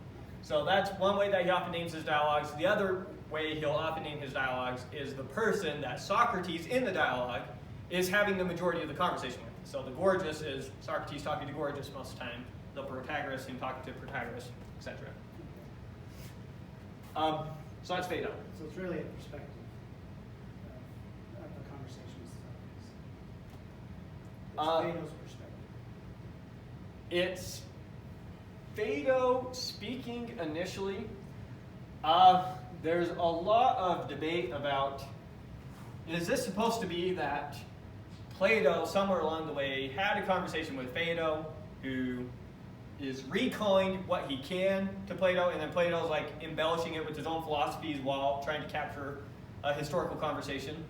[SPEAKER 1] So that's one way that he often names his dialogues. The other way he'll often name his dialogues is the person that Socrates in the dialogue is having the majority of the conversation with. So the Gorgias is Socrates talking to Gorgias most of the time. The Protagoras, him talking to Protagoras, etc. So that's Phaedo.
[SPEAKER 4] so it's really a perspective of the conversation with Socrates. It's Plato's perspective.
[SPEAKER 1] It's Phaedo speaking initially. There's a lot of debate about, is this supposed to be that Plato, somewhere along the way, had a conversation with Phaedo, who is recalling what he can to Plato, and then Plato's like embellishing it with his own philosophies while trying to capture a historical conversation?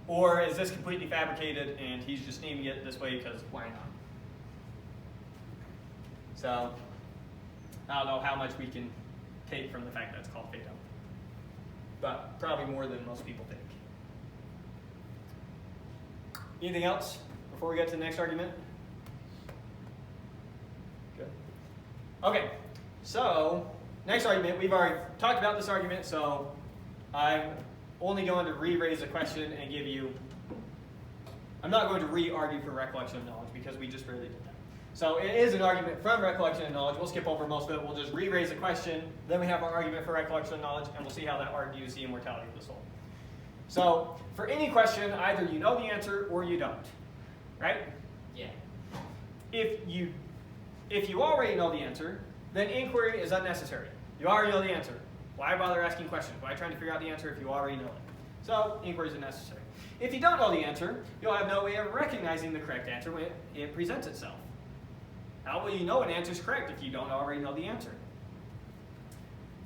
[SPEAKER 1] Or is this completely fabricated and he's just naming it this way because why not? So, I don't know how much we can take from the fact that it's called Phaedo, but probably more than most people think. Anything else before we get to the next argument? Good. Okay, so next argument, we've already talked about this argument, so I'm only going to re-raise a question and give you, I'm not going to re-argue for recollection of knowledge because we just really did that. So it is an argument from recollection of knowledge. We'll skip over most of it. We'll just re-raise a question. Then we have our argument for recollection of knowledge, and we'll see how that argues the immortality of the soul. So for any question, either you know the answer or you don't, right?
[SPEAKER 2] Yeah.
[SPEAKER 1] If you already know the answer, then inquiry is unnecessary. You already know the answer. Why bother asking questions? Why trying to figure out the answer if you already know it? So inquiry is unnecessary. If you don't know the answer, you'll have no way of recognizing the correct answer when it presents itself. How will you know an answer is correct if you don't already know the answer?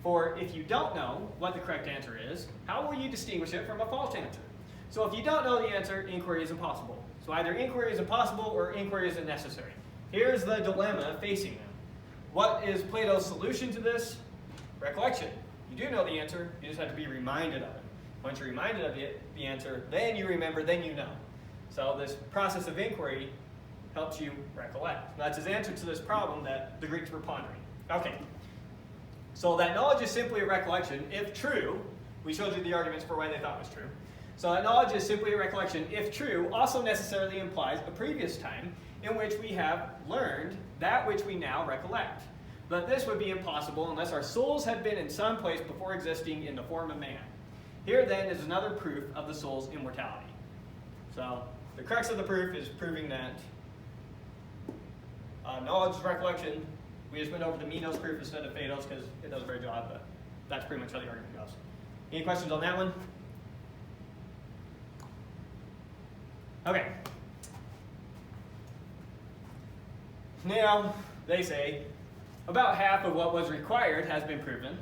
[SPEAKER 1] For if you don't know what the correct answer is, how will you distinguish it from a false answer? So if you don't know the answer, inquiry is impossible. So either inquiry is impossible or inquiry is unnecessary. Here's the dilemma facing them. What is Plato's solution to this? Recollection. You do know the answer, you just have to be reminded of it. Once you're reminded of the answer, then you remember, then you know. So this process of inquiry helps you recollect. That's his answer to this problem that the Greeks were pondering. Okay, so that knowledge is simply a recollection, if true. We showed you the arguments for why they thought it was true. So that knowledge is simply a recollection, if true, also necessarily implies a previous time in which we have learned that which we now recollect. But this would be impossible unless our souls had been in some place before existing in the form of man. Here then is another proof of the soul's immortality. So the crux of the proof is proving that knowledge is recollection. We just went over the Meno's proof instead of Phaedo's because it does a great job, but that's pretty much how the argument goes. Any questions on that one? Okay. Now, they say, about half of what was required has been proven.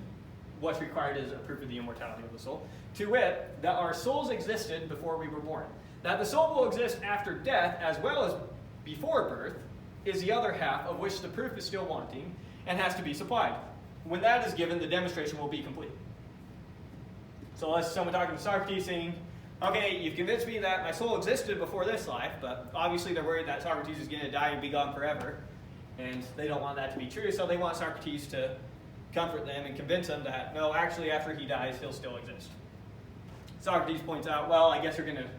[SPEAKER 1] What's required is a proof of the immortality of the soul. To wit, that our souls existed before we were born. That the soul will exist after death as well as before birth is the other half of which the proof is still wanting and has to be supplied. When that is given, the demonstration will be complete. So let's someone talking to Socrates saying, okay, you've convinced me that my soul existed before this life, but obviously they're worried that Socrates is going to die and be gone forever. And they don't want that to be true, so they want Socrates to comfort them and convince them that, no, actually after he dies, he'll still exist. Socrates points out, well, I guess you're going to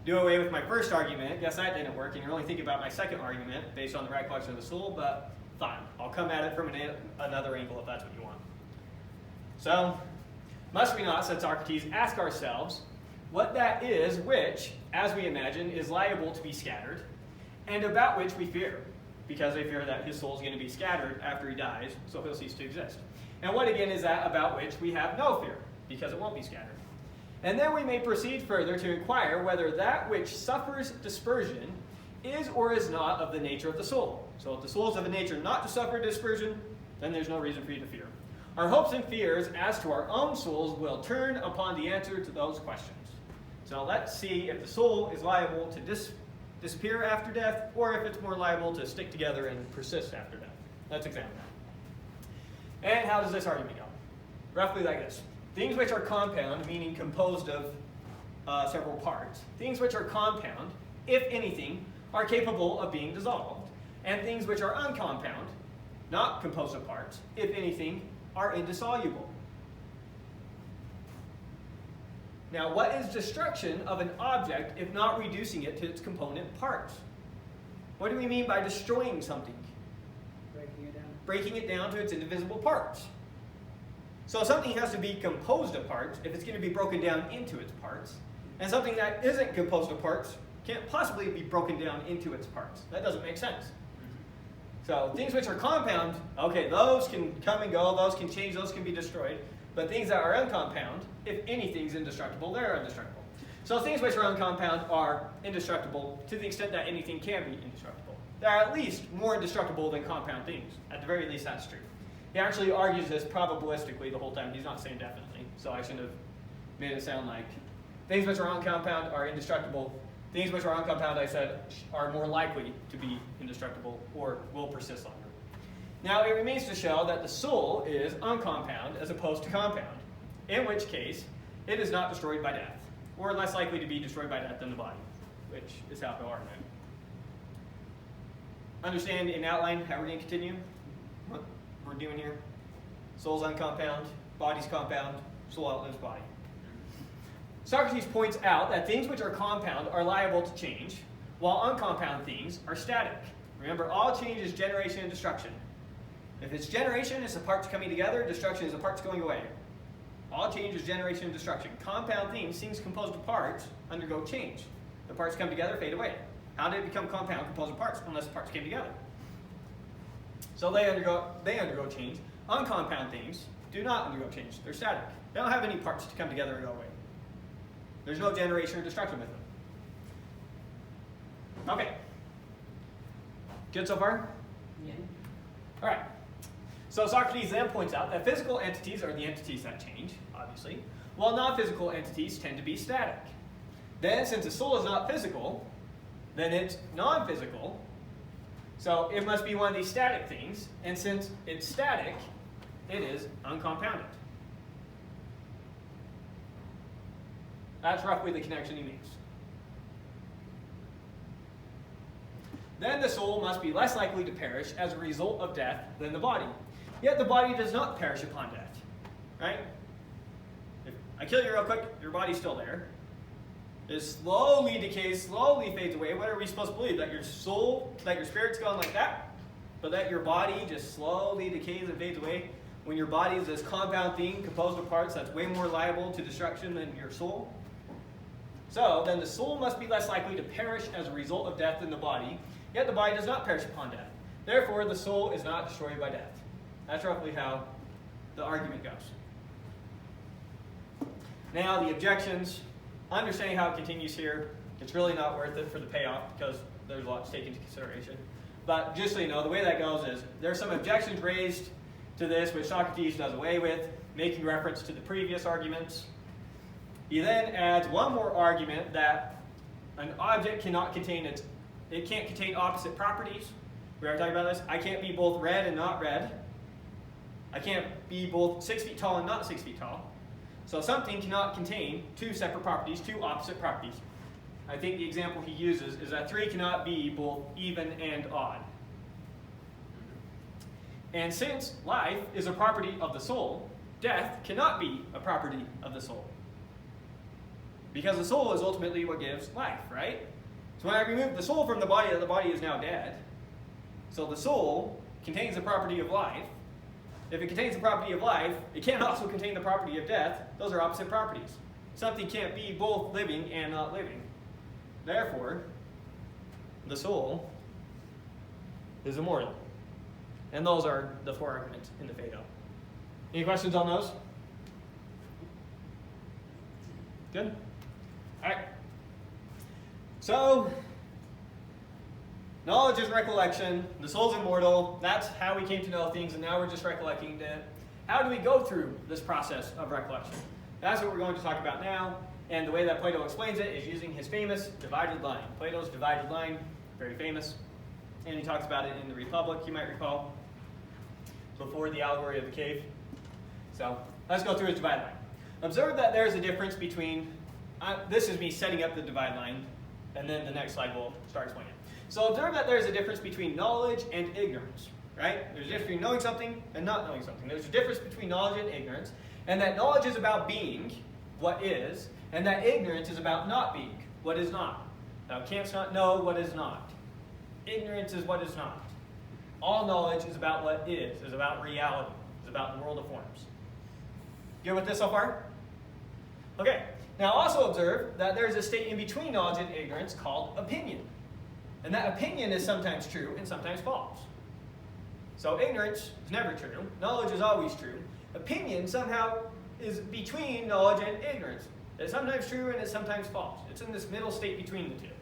[SPEAKER 1] do away with my first argument. Guess that didn't work, and you're only thinking about my second argument based on the recollection of the soul, but fine. I'll come at it from another angle if that's what you want. So, must we not, said Socrates, ask ourselves what that is which, as we imagine, is liable to be scattered, and about which we fear, because they fear that his soul is going to be scattered after he dies, so he'll cease to exist. And what again is that about which we have no fear, because it won't be scattered. And then we may proceed further to inquire whether that which suffers dispersion is or is not of the nature of the soul. So if the soul is of a nature not to suffer dispersion, then there's no reason for you to fear. Our hopes and fears as to our own souls will turn upon the answer to those questions. So let's see if the soul is liable to disappear after death, or if it's more liable to stick together and persist after death. Let's examine that. And how does this argument go? Roughly like this. Things which are compound, meaning composed of several parts, things which are compound, if anything, are capable of being dissolved. And things which are uncompound, not composed of parts, if anything, are indissoluble. Now, what is destruction of an object if not reducing it to its component parts? What do we mean by destroying something?
[SPEAKER 4] Breaking it down.
[SPEAKER 1] Breaking it down to its indivisible parts. So something has to be composed of parts if it's going to be broken down into its parts. And something that isn't composed of parts can't possibly be broken down into its parts. That doesn't make sense. So things which are compound, okay, those can come and go, those can change, those can be destroyed. But things that are uncompound, if anything's indestructible, they're indestructible. So things which are uncompound are indestructible to the extent that anything can be indestructible. They're at least more indestructible than compound things. At the very least, that's true. He actually argues this probabilistically the whole time. He's not saying definitely. So I shouldn't have made it sound like things which are uncompound are indestructible. Things which are uncompound, I said, are more likely to be indestructible or will persist longer. Now, it remains to show that the soul is uncompound as opposed to compound, in which case it is not destroyed by death, or less likely to be destroyed by death than the body, which is how he'll argue. Understand in outline how we're going to continue? What we're doing here? Soul's uncompound, body's compound, soul outlives body. Socrates points out that things which are compound are liable to change, while uncompound things are static. Remember, all change is generation and destruction. If it's generation, it's the parts coming together. Destruction is the parts going away. All change is generation and destruction. Compound things composed of parts, undergo change. The parts come together, fade away. How did it become compound, composed of parts, unless the parts came together? So they undergo change. Uncompound things do not undergo change. They're static. They don't have any parts to come together and go away. There's no generation or destruction with them. Okay. Good so far?
[SPEAKER 2] Yeah.
[SPEAKER 1] All right. So Socrates then points out that physical entities are the entities that change, obviously, while non-physical entities tend to be static. Then, since the soul is not physical, then it's non-physical. So it must be one of these static things, and since it's static, it is uncompounded. That's roughly the connection he makes. Then the soul must be less likely to perish as a result of death than the body. Yet the body does not perish upon death. Right? If I kill you real quick, your body's still there. It slowly decays, slowly fades away. What are we supposed to believe? That your soul, that your spirit's gone like that? But that your body just slowly decays and fades away? When your body is this compound thing composed of parts that's way more liable to destruction than your soul? So, then the soul must be less likely to perish as a result of death than the body, yet the body does not perish upon death. Therefore, the soul is not destroyed by death. That's roughly how the argument goes. Now, the objections, understanding how it continues here, it's really not worth it for the payoff because there's a lot to take into consideration. But just so you know, the way that goes is there's some objections raised to this which Socrates does away with, making reference to the previous arguments. He then adds one more argument that an object cannot contain it can't contain opposite properties. We already talked about this. I can't be both red and not red. I can't be both 6 feet tall and not 6 feet tall. So something cannot contain two separate properties, two opposite properties. I think the example he uses is that 3 cannot be both even and odd. And since life is a property of the soul, death cannot be a property of the soul. Because the soul is ultimately what gives life, right? So when I remove the soul from the body is now dead. So the soul contains the property of life. If it contains the property of life, it can also contain the property of death. Those are opposite properties. Something can't be both living and not living. Therefore, the soul is immortal. And those are the 4 arguments in the Phaedo. Any questions on those? Good? All right. So, knowledge is recollection. The soul's immortal. That's how we came to know things, and now we're just recollecting it. How do we go through this process of recollection? That's what we're going to talk about now. And the way that Plato explains it is using his famous divided line. Plato's divided line, very famous. And he talks about it in the Republic, you might recall, before the allegory of the cave. So let's go through his divided line. Observe that there's a difference between, this is me setting up the divided line, and then the next slide will start explaining it. So observe that there's a difference between knowledge and ignorance, right? There's a difference between knowing something and not knowing something. There's a difference between knowledge and ignorance, and that knowledge is about being what is, and that ignorance is about not being what is not. Thou canst not know what is not. Ignorance is what is not. All knowledge is about what is about reality, is about the world of forms. Good with this so far? Okay. Now also observe that there's a state in between knowledge and ignorance called opinion. And that opinion is sometimes true and sometimes false. So ignorance is never true. Knowledge is always true. Opinion somehow is between knowledge and ignorance. It's sometimes true and it's sometimes false. It's in this middle state between the two.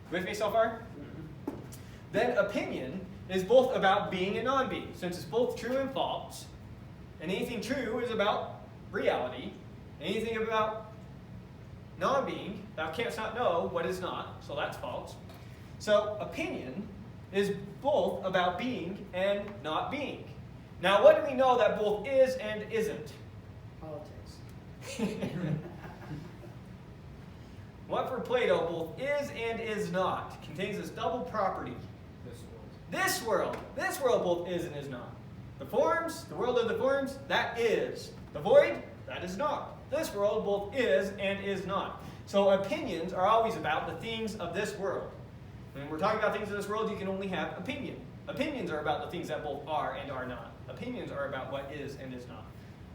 [SPEAKER 1] With me so far? Mm-hmm. Then opinion is both about being and non-being. Since it's both true and false, and anything true is about reality, anything about non-being, thou canst not know what is not, so that's false. So opinion is both about being and not being. Now what do we know that both is and isn't?
[SPEAKER 4] Politics.
[SPEAKER 1] What for Plato both is and is not contains this double property. This world both is and is not. The forms, the world of the forms, that is. The void, that is not. This world both is and is not. So opinions are always about the things of this world. When we're talking about things of this world, you can only have opinion. Opinions are about the things that both are and are not. Opinions are about what is and is not.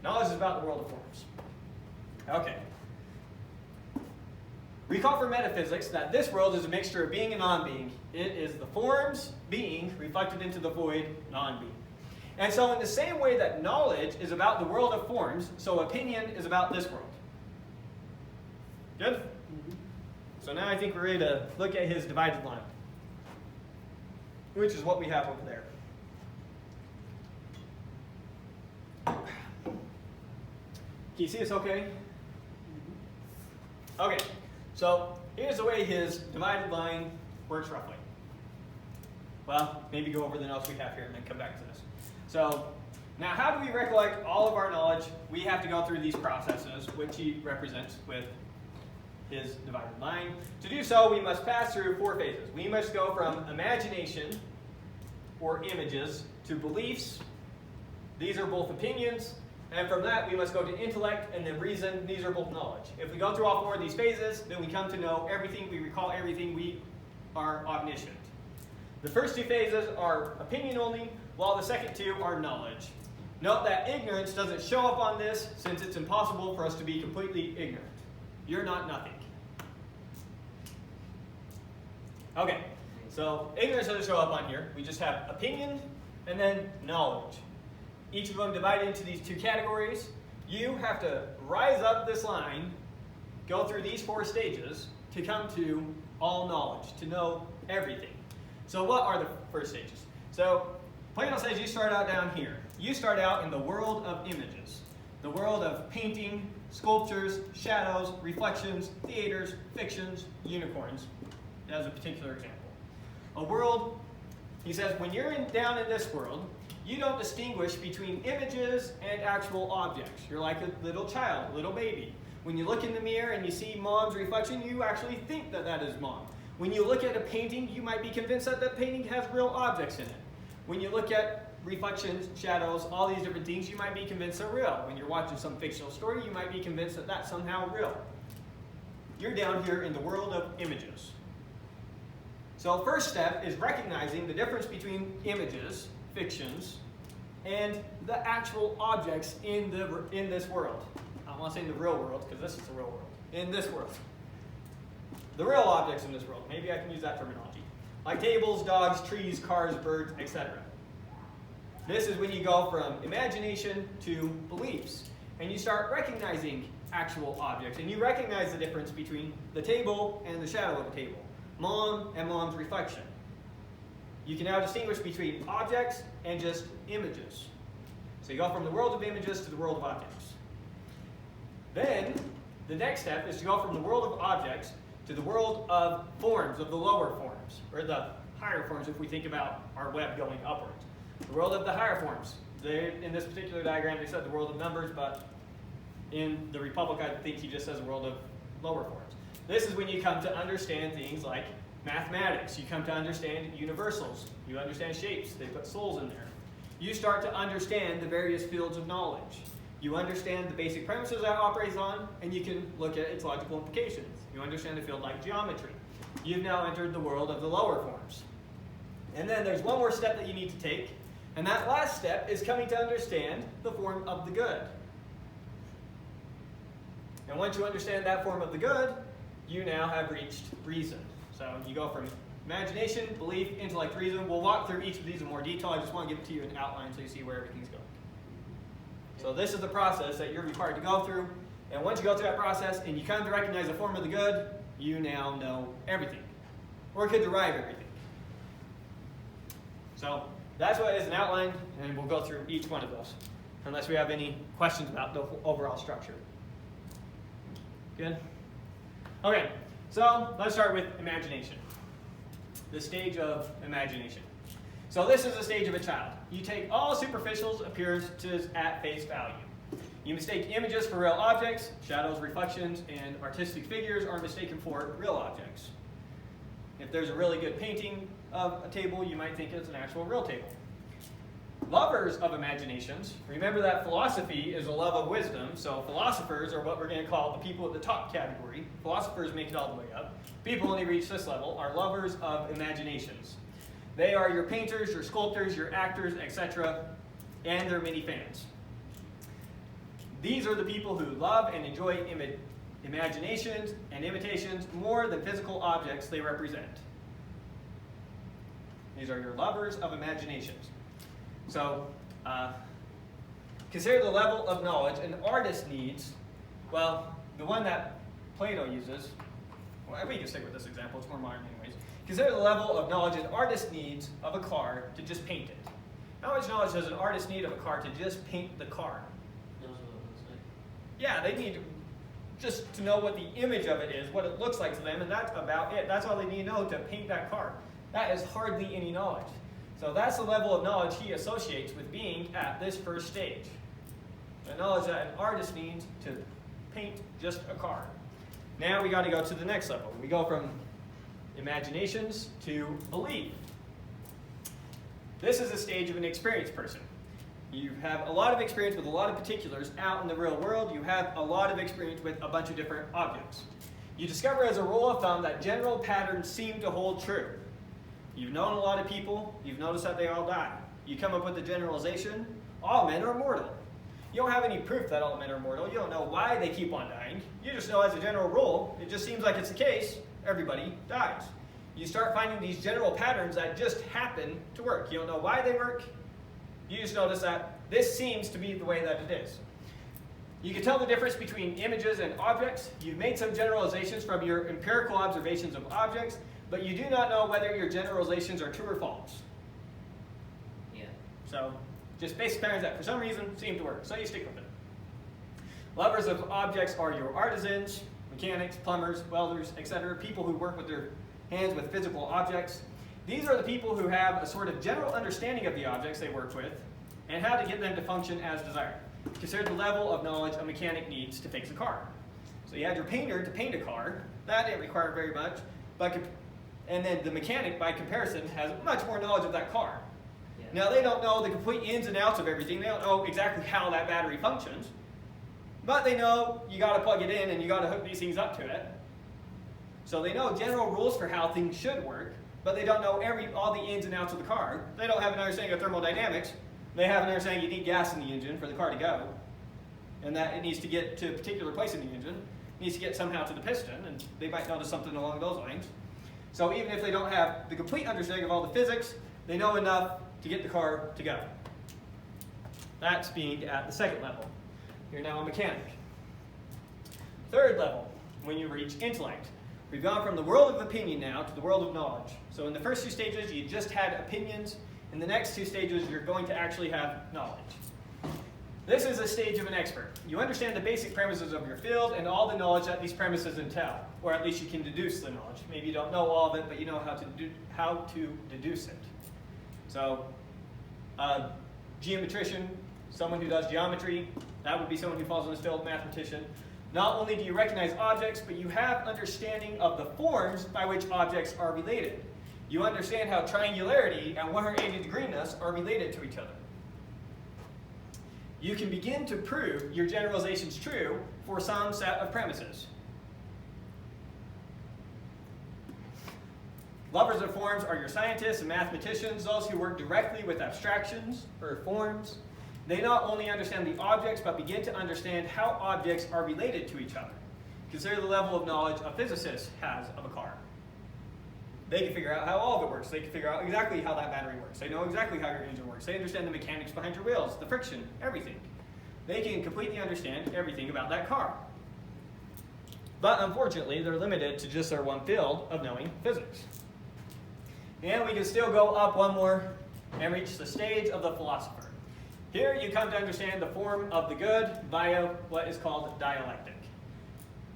[SPEAKER 1] Knowledge is about the world of forms. Okay. Recall from metaphysics that this world is a mixture of being and non-being. It is the forms, being, reflected into the void, non-being. And so in the same way that knowledge is about the world of forms, so opinion is about this world. Good? Mm-hmm. So now I think we're ready to look at his divided line, which is what we have over there. Can you see this okay? Okay, so here's the way his divided line works roughly. Well, maybe go over the notes we have here and then come back to this. So, now how do we recollect all of our knowledge? We have to go through these processes, which he represents with his divided line. To do so, we must pass through 4 phases. We must go from imagination, or images, to beliefs. These are both opinions. And from that, we must go to intellect and then reason. These are both knowledge. If we go through all 4 of these phases, then we come to know everything, we recall everything, we are omniscient. The first 2 phases are opinion only, while the second 2 are knowledge. Note that ignorance doesn't show up on this, since it's impossible for us to be completely ignorant. You're not nothing. Okay, so ignorance doesn't show up on here. We just have opinion and then knowledge. Each of them divided into these 2 categories. You have to rise up this line, go through these 4 stages to come to all knowledge, to know everything. So what are the first stages? So Plato says you start out down here. You start out in the world of images, the world of painting, sculptures, shadows, reflections, theaters, fictions, unicorns, as a particular example. A world, he says, when you're down in this world, you don't distinguish between images and actual objects. You're like a little child, a little baby. When you look in the mirror and you see mom's reflection, you actually think that that is mom. When you look at a painting, you might be convinced that that painting has real objects in it. When you look at reflections, shadows, all these different things, you might be convinced they're real. When you're watching some fictional story, you might be convinced that that's somehow real. You're down here in the world of images. So first step is recognizing the difference between images, fictions, and the actual objects in this world. I don't want to say in the real world, because this is the real world. In this world. The real objects in this world. Maybe I can use that terminology. Like tables, dogs, trees, cars, birds, etc. This is when you go from imagination to beliefs. And you start recognizing actual objects. And you recognize the difference between the table and the shadow of a table. Mom and mom's reflection. You can now distinguish between objects and just images. So you go from the world of images to the world of objects. Then, the next step is to go from the world of objects to the world of forms, of the lower forms, or the higher forms if we think about our web going upwards. The world of the higher forms. In this particular diagram, they said the world of numbers, but in the Republic, I think he just says the world of lower forms. This is when you come to understand things like mathematics. You come to understand universals. You understand shapes. They put souls in there. You start to understand the various fields of knowledge. You understand the basic premises that it operates on, and you can look at its logical implications. You understand a field like geometry. You've now entered the world of the lower forms. And then there's one more step that you need to take, and that last step is coming to understand the form of the good. And once you understand that form of the good, you now have reached reason. So you go from imagination, belief, intellect, reason. We'll walk through each of these in more detail. I just want to give it to you in outline so you see where everything's going. So this is the process that you're required to go through. And once you go through that process and you come to recognize the form of the good, you now know everything. Or could derive everything. So that's what is an outline, and we'll go through each one of those. Unless we have any questions about the overall structure. Good? Okay, so let's start with imagination. The stage of imagination. So this is the stage of a child. You take all superficial appearances at face value. You mistake images for real objects. Shadows, reflections, and artistic figures are mistaken for real objects. If there's a really good painting of a table, you might think it's an actual real table. Lovers of imaginations, remember that philosophy is a love of wisdom, so philosophers are what we're going to call the people at the top category. Philosophers make it all the way up. People, when they reach this level, are lovers of imaginations. They are your painters, your sculptors, your actors, etc., and their many fans. These are the people who love and enjoy imaginations and imitations more than physical objects they represent. These are your lovers of imaginations. So, consider the level of knowledge an artist needs. Well, the one that Plato uses, well, we can stick with this example, it's more modern anyways. Consider the level of knowledge an artist needs of a car to just paint it. How much knowledge does an artist need of a car to just paint the car?
[SPEAKER 2] Knows what it looks like.
[SPEAKER 1] Yeah, they need just to know what the image of it is, what it looks like to them, and that's about it. That's all they need to know to paint that car. That is hardly any knowledge. So that's the level of knowledge he associates with being at this first stage. The knowledge that an artist needs to paint just a car. Now we got to go to the next level. We go from imaginations to belief. This is the stage of an experienced person. You have a lot of experience with a lot of particulars out in the real world. You have a lot of experience with a bunch of different objects. You discover as a rule of thumb that general patterns seem to hold true. You've known a lot of people. You've noticed that they all die. You come up with the generalization, all men are mortal. You don't have any proof that all men are mortal. You don't know why they keep on dying. You just know as a general rule, it just seems like it's the case, everybody dies. You start finding these general patterns that just happen to work. You don't know why they work. You just notice that this seems to be the way that it is. You can tell the difference between images and objects. You've made some generalizations from your empirical observations of objects, but you do not know whether your generalizations are true or false.
[SPEAKER 2] Yeah.
[SPEAKER 1] So, just basic patterns that for some reason seem to work, so you stick with it. Lovers of objects are your artisans, mechanics, plumbers, welders, etc., people who work with their hands with physical objects. These are the people who have a sort of general understanding of the objects they work with and how to get them to function as desired. Consider the level of knowledge a mechanic needs to fix a car. So you had your painter to paint a car. That didn't require very much. And then the mechanic, by comparison, has much more knowledge of that car.
[SPEAKER 2] Yeah.
[SPEAKER 1] Now, they don't know the complete ins and outs of everything. They don't know exactly how that battery functions. But they know you got to plug it in and you got to hook these things up to it. So they know general rules for how things should work, but they don't know all the ins and outs of the car. They don't have an understanding of thermodynamics. They have an understanding you need gas in the engine for the car to go, and that it needs to get to a particular place in the engine. It needs to get somehow to the piston, and they might notice something along those lines. So even if they don't have the complete understanding of all the physics, they know enough to get the car to go. That's being at the second level. You're now a mechanic. Third level, when you reach intellect. We've gone from the world of opinion now to the world of knowledge. So in the first two stages, you just had opinions. In the next two stages, you're going to actually have knowledge. This is a stage of an expert. You understand the basic premises of your field and all the knowledge that these premises entail, or at least you can deduce the knowledge. Maybe you don't know all of it, but you know how to deduce it. So, geometrician, someone who does geometry, that would be someone who falls in this field, mathematician. Not only do you recognize objects, but you have understanding of the forms by which objects are related. You understand how triangularity and 180 degrees are related to each other. You can begin to prove your generalizations true for some set of premises. Lovers of forms are your scientists and mathematicians, those who work directly with abstractions or forms. They not only understand the objects, but begin to understand how objects are related to each other. Consider the level of knowledge a physicist has of a car. They can figure out how all of it works. They can figure out exactly how that battery works. They know exactly how your engine works. They understand the mechanics behind your wheels, the friction, everything. They can completely understand everything about that car. But unfortunately, they're limited to just their one field of knowing physics. And we can still go up one more and reach the stage of the philosopher. Here you come to understand the form of the good via what is called dialectic.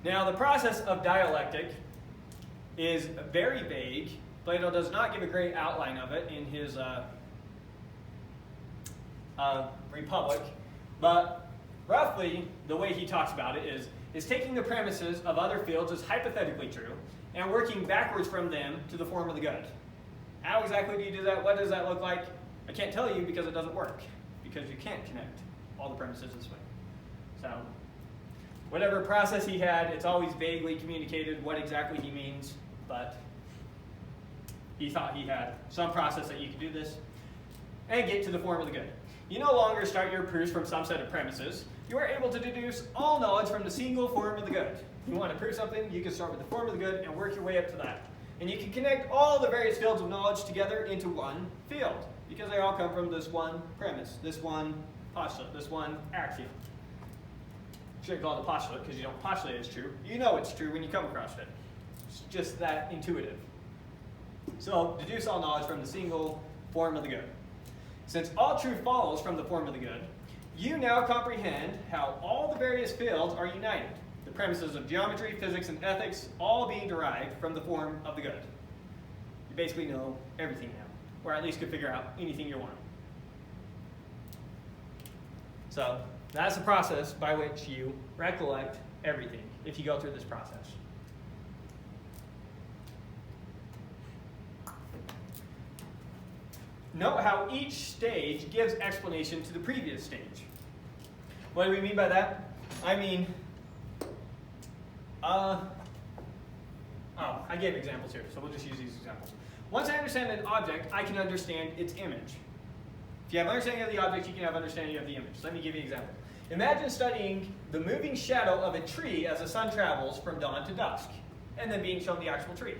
[SPEAKER 1] Now the process of dialectic is very vague. Plato does not give a great outline of it in his Republic, but roughly the way he talks about it is taking the premises of other fields as hypothetically true and working backwards from them to the form of the good. How exactly do you do that? What does that look like? I can't tell you because it doesn't work, because you can't connect all the premises this way. So whatever process he had, it's always vaguely communicated what exactly he means, but he thought he had some process that you could do this and get to the form of the good. You no longer start your proofs from some set of premises. You are able to deduce all knowledge from the single form of the good. If you want to prove something, you can start with the form of the good and work your way up to that. And you can connect all the various fields of knowledge together into one field, because they all come from this one premise, this one postulate, this one axiom. Shouldn't call it a postulate because you don't postulate it's true. You know it's true when you come across it. It's just that intuitive. So deduce all knowledge from the single form of the good. Since all truth follows from the form of the good, you now comprehend how all the various fields are united. The premises of geometry, physics, and ethics all being derived from the form of the good. You basically know everything now, or at least could figure out anything you want. So that's the process by which you recollect everything, if you go through this process. Note how each stage gives explanation to the previous stage. What do we mean by that? I mean, I gave examples here, so we'll just use these examples. Once I understand an object, I can understand its image. If you have understanding of the object, you can have understanding of the image. Let me give you an example. Imagine studying the moving shadow of a tree as the sun travels from dawn to dusk, and then being shown the actual tree.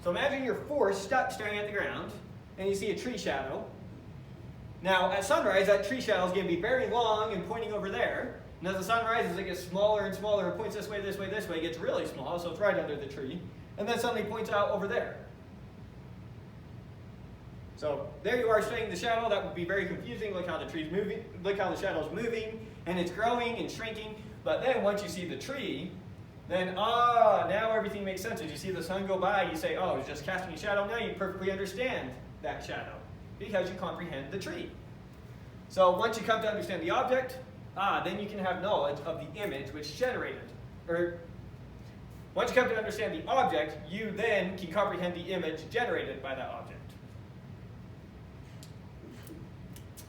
[SPEAKER 1] So imagine you're forced stuck staring at the ground, and you see a tree shadow. Now, at sunrise, that tree shadow is going to be very long and pointing over there. And as the sun rises, it gets smaller and smaller and points this way, this way, this way. It gets really small, so it's right under the tree. And then suddenly points out over there. So there you are studying the shadow. That would be very confusing. Look how the tree's moving. Look how the shadow's moving, and it's growing and shrinking. But then once you see the tree, then now everything makes sense. As you see the sun go by, you say, oh, it's just casting a shadow. Now you perfectly understand that shadow because you comprehend the tree. So once you come to understand the object, then you can have knowledge of the image which generated. Or once you come to understand the object, you then can comprehend the image generated by that object.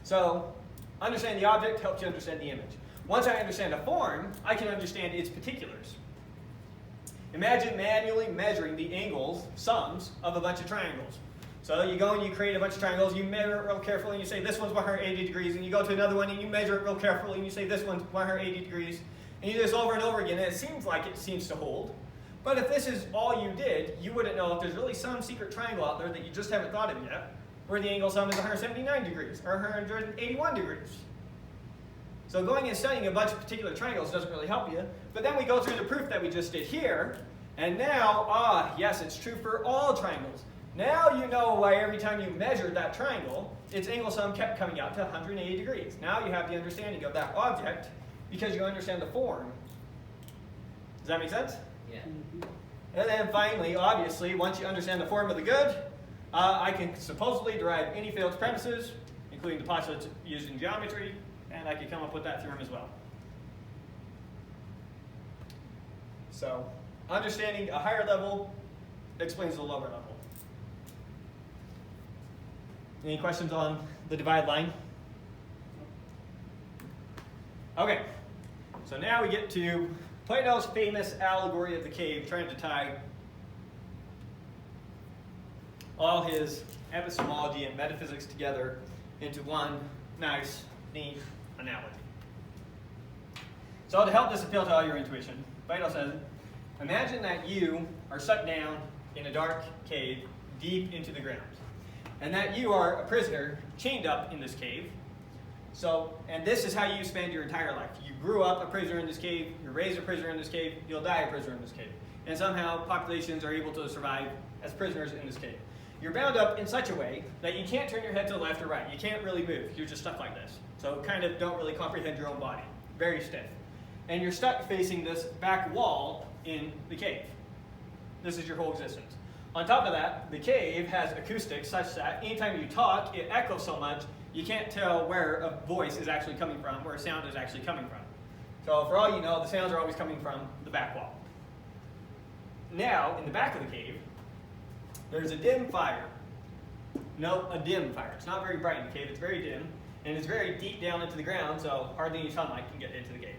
[SPEAKER 1] So understanding the object helps you understand the image. Once I understand a form, I can understand its particulars. Imagine manually measuring the angles, sums, of a bunch of triangles. So you go and you create a bunch of triangles, you measure it real carefully, and you say this one's 180 degrees, and you go to another one and you measure it real carefully, and you say this one's 180 degrees, and you do this over and over again, and it seems like it seems to hold. But if this is all you did, you wouldn't know if there's really some secret triangle out there that you just haven't thought of yet, where the angle sum is 179 degrees, or 181 degrees. So So going and studying a bunch of particular triangles doesn't really help you. But then we go through the proof that we just did here. And now, yes, it's true for all triangles. Now you know why every time you measured that triangle, its angle sum kept coming out to 180 degrees. Now you have the understanding of that object because you understand the form. Does that make sense?
[SPEAKER 2] Yeah.
[SPEAKER 1] And then finally, obviously, once you understand the form of the good, I can supposedly derive any field's premises, including the postulates used in geometry, and I can come up with that theorem as well. So, understanding a higher level explains the lower level. Any questions on the divide line? Okay, so now we get to Plato's famous allegory of the cave, trying to tie all his epistemology and metaphysics together into one nice, neat analogy. So to help this appeal to all your intuition, Plato says, imagine that you are stuck down in a dark cave deep into the ground, and that you are a prisoner chained up in this cave. So, and this is how you spend your entire life. You grew up a prisoner in this cave, you're raised a prisoner in this cave, you'll die a prisoner in this cave. And somehow populations are able to survive as prisoners in this cave. You're bound up in such a way that you can't turn your head to the left or right. You can't really move. You're just stuck like this. So kind of don't really comprehend your own body. Very stiff. And you're stuck facing this back wall in the cave. This is your whole existence. On top of that, the cave has acoustics such that anytime you talk, it echoes so much, you can't tell where a voice is actually coming from, where a sound is actually coming from. So for all you know, the sounds are always coming from the back wall. Now, in the back of the cave, there's a dim fire. No, a dim fire. It's not very bright in the cave, it's very dim, and it's very deep down into the ground, so hardly any sunlight can get into the cave.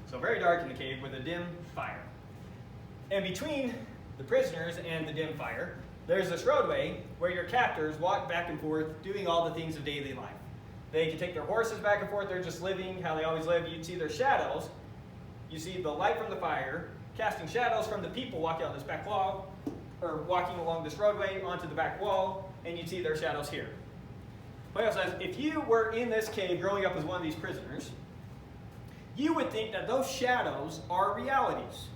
[SPEAKER 1] So very dark in the cave with a dim fire. And between the prisoners and the dim fire, there's this roadway where your captors walk back and forth doing all the things of daily life. They can take their horses back and forth, they're just living how they always live. You'd see their shadows. You see the light from the fire casting shadows from the people walking on this back wall, or walking along this roadway onto the back wall, and you'd see their shadows here. Plato says, if you were in this cave growing up as one of these prisoners, you would think that those shadows are realities.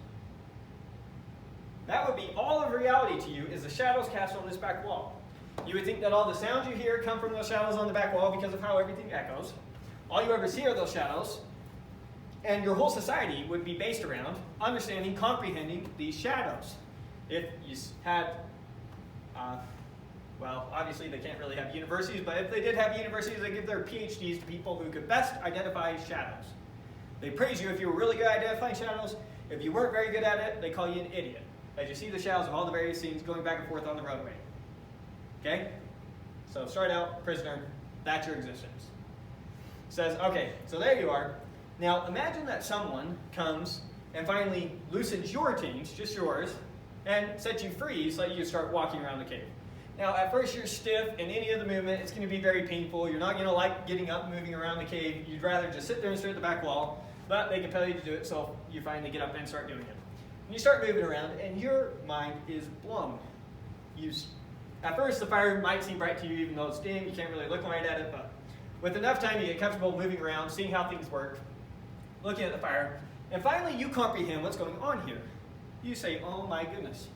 [SPEAKER 1] That would be all of reality to you is the shadows cast on this back wall. You would think that all the sounds you hear come from those shadows on the back wall because of how everything echoes. All you ever see are those shadows. And your whole society would be based around understanding, comprehending these shadows. If you had, well, obviously they can't really have universities, but if they did have universities, they give their PhDs to people who could best identify shadows. They praise you if you were really good at identifying shadows. If you weren't very good at it, they call you an idiot, as you see the shadows of all the various things going back and forth on the roadway. Okay? So start out, prisoner, that's your existence. Says, okay, so there you are. Now imagine that someone comes and finally loosens your chains, just yours, and sets you free so that you can start walking around the cave. Now at first you're stiff, and any of the movement, it's going to be very painful. You're not going to like getting up and moving around the cave. You'd rather just sit there and stare at the back wall, but they compel you to do it, so you finally get up and start doing it. And you start moving around, and your mind is blown. At first the fire might seem bright to you, even though it's dim, you can't really look right at it, but with enough time you get comfortable moving around, seeing how things work, looking at the fire, and finally you comprehend what's going on here. You say, oh my goodness,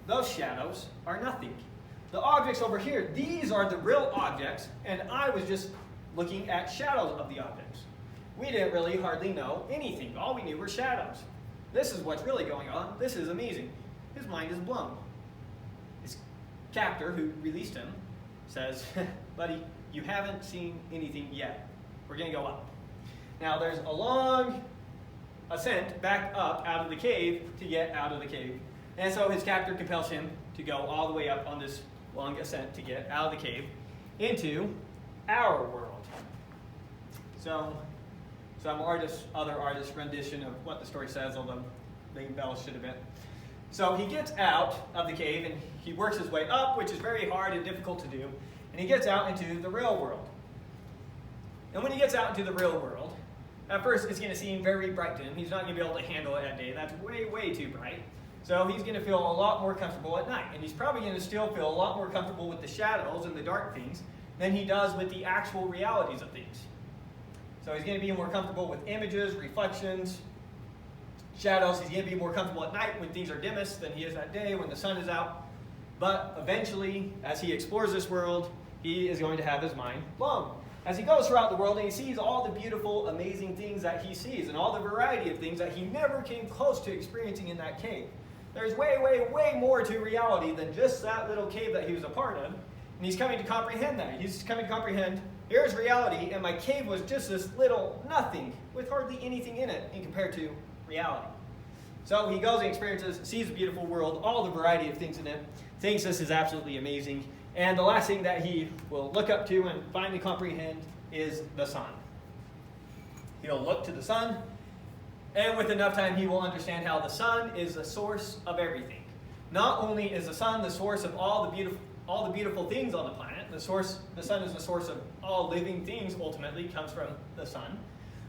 [SPEAKER 1] those shadows are nothing. The objects over here, these are the real objects, and I was just looking at shadows of the objects. We didn't really hardly know anything. All we knew were shadows. This is what's really going on. This is amazing. His mind is blown. His captor, who released him, says, buddy, you haven't seen anything yet. We're going to go up. Now there's a long ascent back up out of the cave to get out of the cave. And so his captor compels him to go all the way up on this long ascent to get out of the cave into our world. So some other artist rendition of what the story says, although they embellished it a bit. So he gets out of the cave and he works his way up, which is very hard and difficult to do, and he gets out into the real world. And when he gets out into the real world, at first it's going to seem very bright to him. He's not going to be able to handle it at day. That's way, way too bright. So he's going to feel a lot more comfortable at night. And he's probably going to still feel a lot more comfortable with the shadows and the dark things than he does with the actual realities of things. So he's going to be more comfortable with images, reflections, shadows. He's going to be more comfortable at night when things are dimmest than he is at day when the sun is out. But eventually, as he explores this world, he is going to have his mind blown. As he goes throughout the world and he sees all the beautiful, amazing things that he sees and all the variety of things that he never came close to experiencing in that cave. There's way, way, way more to reality than just that little cave that he was a part of. And he's coming to comprehend that. He's coming to comprehend, here's reality, and my cave was just this little nothing with hardly anything in it in compared to reality. So he goes and experiences, sees a beautiful world, all the variety of things in it, thinks this is absolutely amazing. And the last thing that he will look up to and finally comprehend is the sun. He'll look to the sun, and with enough time he will understand how the sun is the source of everything. Not only is the sun the source of all the beautiful things on the planet, the sun is the source of all living things, ultimately comes from the sun,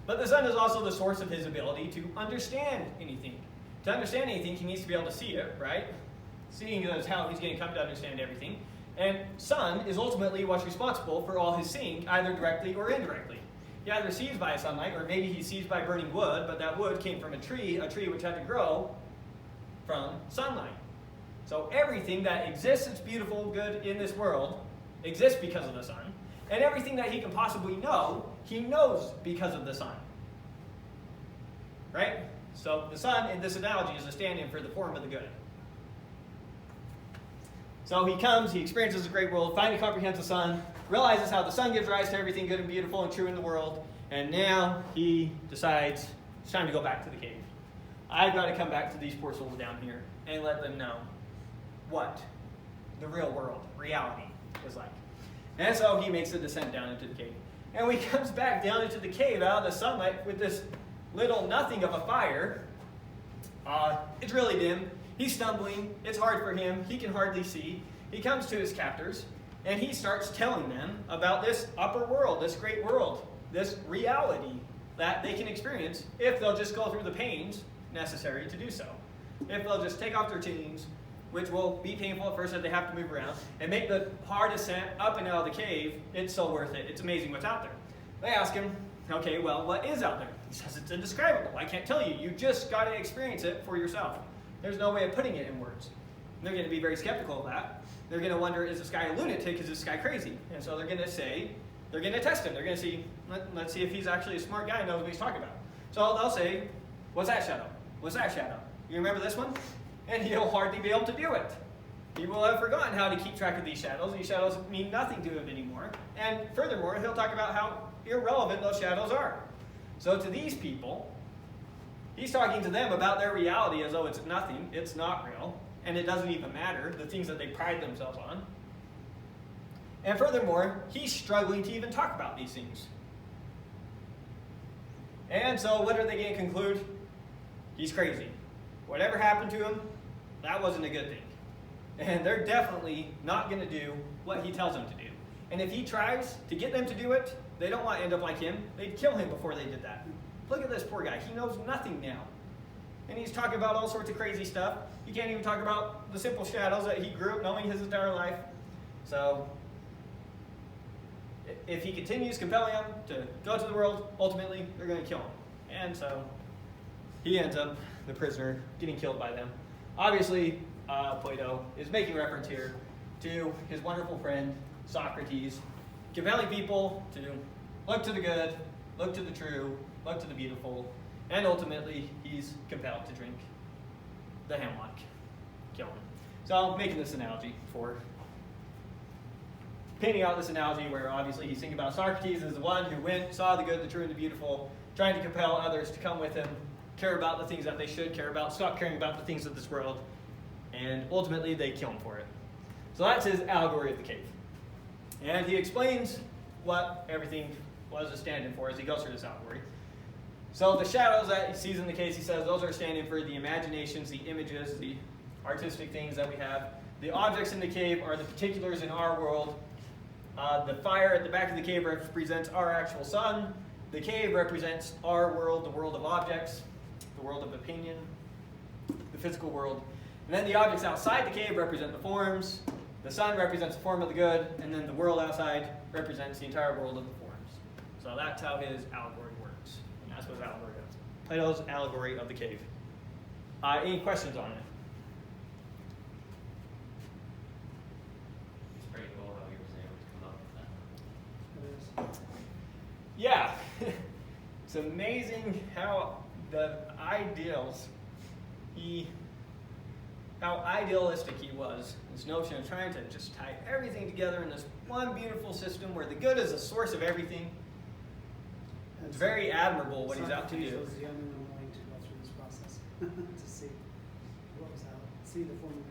[SPEAKER 1] but the sun is also the source of his ability to understand anything. To understand anything, he needs to be able to see it, right? Seeing is how he's going to come to understand everything. And sun is ultimately what's responsible for all his seeing, either directly or indirectly. He either sees by sunlight, or maybe he sees by burning wood, but that wood came from a tree which had to grow from sunlight. So everything that exists that's beautiful, good in this world, exists because of the sun. And everything that he can possibly know, he knows because of the sun. Right? So the sun, in this analogy, is a stand-in for the form of the good. So he comes, he experiences a great world, finally comprehends the sun, realizes how the sun gives rise to everything good and beautiful and true in the world, and now he decides it's time to go back to the cave. I've got to come back to these poor souls down here and let them know what the real world, reality, is like. And so he makes the descent down into the cave. And when he comes back down into the cave out of the sunlight with this little nothing of a fire, it's really dim. He's stumbling. It's hard for him. He can hardly see. He comes to his captors, and he starts telling them about this upper world, this great world, this reality that they can experience if they'll just go through the pains necessary to do so. If they'll just take off their chains, which will be painful at first as they have to move around, and make the hard ascent up and out of the cave, it's so worth it. It's amazing what's out there. They ask him, okay, well, what is out there? He says it's indescribable. I can't tell you. You just got to experience it for yourself. There's no way of putting it in words. And they're going to be very skeptical of that. They're going to wonder, is this guy a lunatic? Is this guy crazy? And so they're going to test him. They're going to see, let's see if he's actually a smart guy and knows what he's talking about. So they'll say, what's that shadow? What's that shadow? You remember this one? And he'll hardly be able to do it. He will have forgotten how to keep track of these shadows. These shadows mean nothing to him anymore. And furthermore, he'll talk about how irrelevant those shadows are. So to these people, he's talking to them about their reality as though it's nothing, it's not real, and it doesn't even matter, the things that they pride themselves on. And furthermore, he's struggling to even talk about these things. And so what are they going to conclude? He's crazy. Whatever happened to him, that wasn't a good thing. And they're definitely not going to do what he tells them to do. And if he tries to get them to do it, they don't want to end up like him. They'd kill him before they did that. Look at this poor guy. He knows nothing now. And he's talking about all sorts of crazy stuff. He can't even talk about the simple shadows that he grew up knowing his entire life. So if he continues compelling them to go to the world, ultimately they're going to kill him. And so he ends up, the prisoner, getting killed by them. Obviously, Plato is making reference here to his wonderful friend, Socrates, compelling people to look to the good, look to the true, look to the beautiful, and ultimately he's compelled to drink the hemlock, kill him. So I'm making this analogy for painting out this analogy where obviously he's thinking about Socrates as the one who went, saw the good, the true, and the beautiful, trying to compel others to come with him, care about the things that they should care about, stop caring about the things of this world, and ultimately they kill him for it. So that's his allegory of the cave. And he explains what everything was a stand-in for as he goes through this allegory. So the shadows that he sees in the cave, he says, those are standing for the imaginations, the images, the artistic things that we have. The objects in the cave are the particulars in our world. The fire at the back of the cave represents our actual sun. The cave represents our world, the world of objects, the world of opinion, the physical world. And then the objects outside the cave represent the forms. The sun represents the form of the good, and then the world outside represents the entire world of the forms. So that's how his allegory works. And that's what his allegory is. Plato's allegory of the cave. Any questions on it?
[SPEAKER 2] It's pretty cool how he was able to come up with that.
[SPEAKER 4] It is.
[SPEAKER 1] Yeah. It's amazing how the ideals, how idealistic he was. This notion of trying to just tie everything together in this one beautiful system where the good is the source of everything. It's very admirable what he's out to
[SPEAKER 4] Socrates
[SPEAKER 1] do.
[SPEAKER 4] was the only one willing to go through this process to see what was out, see the formula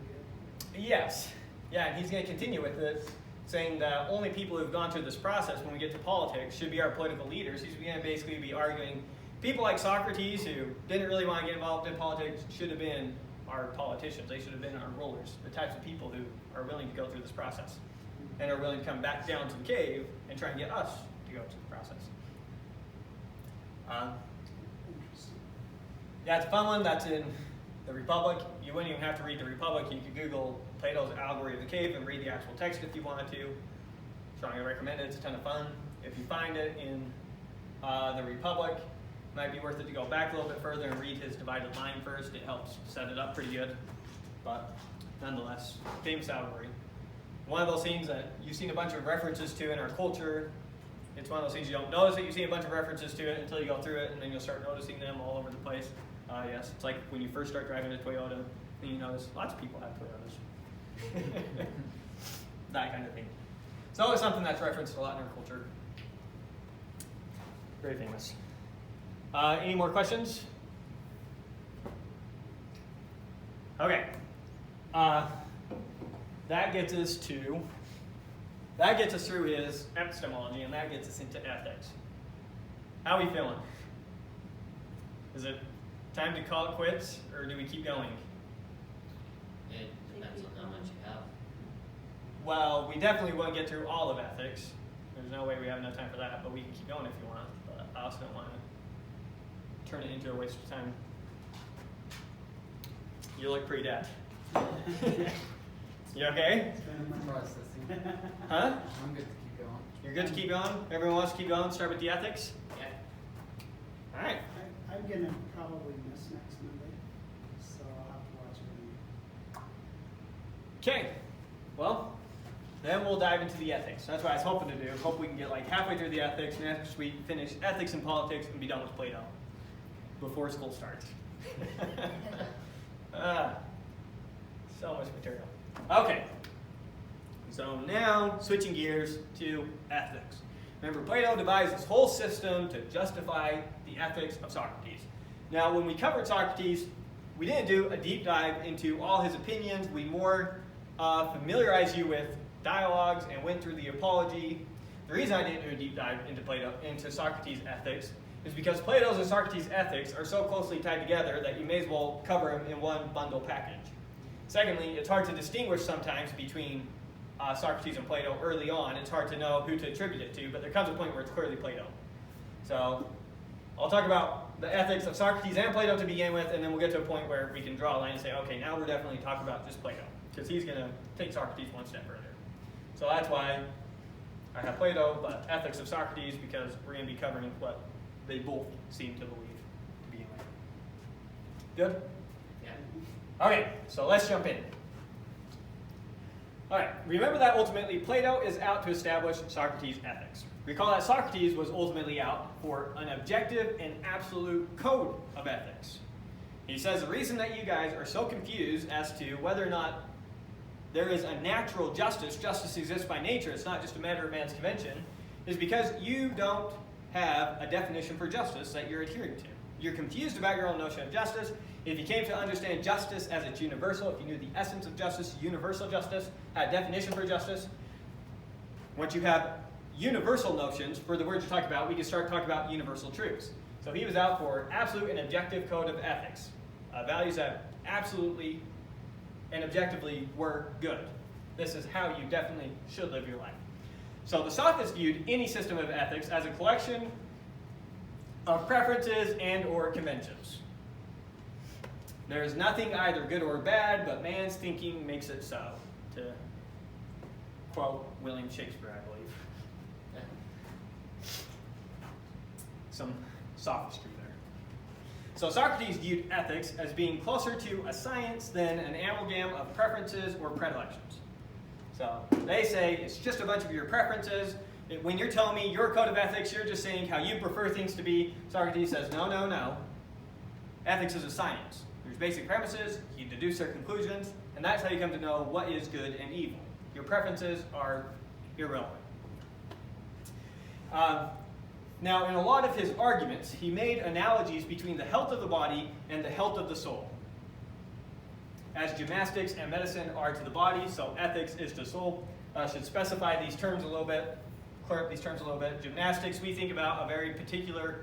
[SPEAKER 4] good.
[SPEAKER 1] Yes. Yeah, and he's going to continue with it, saying that only people who've gone through this process when we get to politics should be our political leaders. He's going to basically be arguing people like Socrates who didn't really want to get involved in politics should have been our politicians. They should have been our rulers, the types of people who are willing to go through this process and are willing to come back down to the cave and try and get us to go through the process.
[SPEAKER 4] Interesting.
[SPEAKER 1] Yeah, it's a fun one. That's in the Republic. You wouldn't even have to read the Republic. You could Google Plato's Allegory of the Cave and read the actual text if you wanted to. Strongly recommend it. It's a ton of fun. If you find it in the Republic, it might be worth it to go back a little bit further and read his divided line first. It helps set it up pretty good. But nonetheless, famous allegory. One of those things that you've seen a bunch of references to in our culture. It's one of those things you don't notice that you see a bunch of references to it until you go through it, and then you'll start noticing them all over the place. Yes, it's like when you first start driving a Toyota, and you notice lots of people have Toyotas. That kind of thing. So it's something that's referenced a lot in our culture. Very famous. Any more questions? Okay. That gets us through his epistemology, and that gets us into ethics. How are we feeling? Is it time to call it quits, or do we keep going?
[SPEAKER 2] It depends on how much you have.
[SPEAKER 1] Well, we definitely won't get through all of ethics. There's no way we have enough time for that, but we can keep going if you want. But I also don't want to turn it into a waste of time. You look pretty dead. You okay?
[SPEAKER 4] It's been a month.
[SPEAKER 3] Processing.
[SPEAKER 1] Huh?
[SPEAKER 3] I'm good to keep going.
[SPEAKER 1] You're good to keep going? Everyone wants to keep going? Start with the ethics?
[SPEAKER 2] Yeah.
[SPEAKER 1] All right.
[SPEAKER 4] I'm gonna probably miss next Monday, so I'll have to watch it.
[SPEAKER 1] Okay. Well, then we'll dive into the ethics. That's what I was hoping to do. Hope we can get like halfway through the ethics, and next week finish ethics and politics and be done with Plato before school starts. So much material. Okay. So now, switching gears to ethics. Remember, Plato devised this whole system to justify the ethics of Socrates. Now, when we covered Socrates, we didn't do a deep dive into all his opinions. We more familiarized you with dialogues and went through the Apology. The reason I didn't do a deep dive into Socrates' ethics is because Plato's and Socrates' ethics are so closely tied together that you may as well cover them in one bundle package. Secondly, it's hard to distinguish sometimes between Socrates and Plato early on. It's hard to know who to attribute it to, but there comes a point where it's clearly Plato. So I'll talk about the ethics of Socrates and Plato to begin with, and then we'll get to a point where we can draw a line and say, okay, now we're definitely talking about just Plato, because he's going to take Socrates one step further. So that's why I have Plato, but ethics of Socrates, because we're going to be covering what they both seem to believe to begin with. Good?
[SPEAKER 2] Yeah.
[SPEAKER 1] Okay, so let's jump in. All right, remember that ultimately Plato is out to establish Socrates' ethics. Recall that Socrates was ultimately out for an objective and absolute code of ethics. He says the reason that you guys are so confused as to whether or not there is a natural justice, justice exists by nature, it's not just a matter of man's convention, is because you don't have a definition for justice that you're adhering to. You're confused about your own notion of justice. If you came to understand justice as it's universal, if you knew the essence of justice, universal justice, had a definition for justice, once you have universal notions for the words you're talking about, we can start talking about universal truths. So he was out for absolute and objective code of ethics, values that absolutely and objectively were good. This is how you definitely should live your life. So the Sophists viewed any system of ethics as a collection of preferences and or conventions. There is nothing either good or bad, but man's thinking makes it so, to quote William Shakespeare, I believe. some sophistry there. So Socrates viewed ethics as being closer to a science than an amalgam of preferences or predilections. So they say it's just a bunch of your preferences. When you're telling me your code of ethics, you're just saying how you prefer things to be. Socrates says, no, no, no. Ethics is a science. There's basic premises, you deduce their conclusions, and that's how you come to know what is good and evil. Your preferences are irrelevant. Now, in a lot of his arguments, he made analogies between the health of the body and the health of the soul. As gymnastics and medicine are to the body, so ethics is to soul. I should specify these terms a little bit, clear up these terms a little bit. Gymnastics, we think about a very particular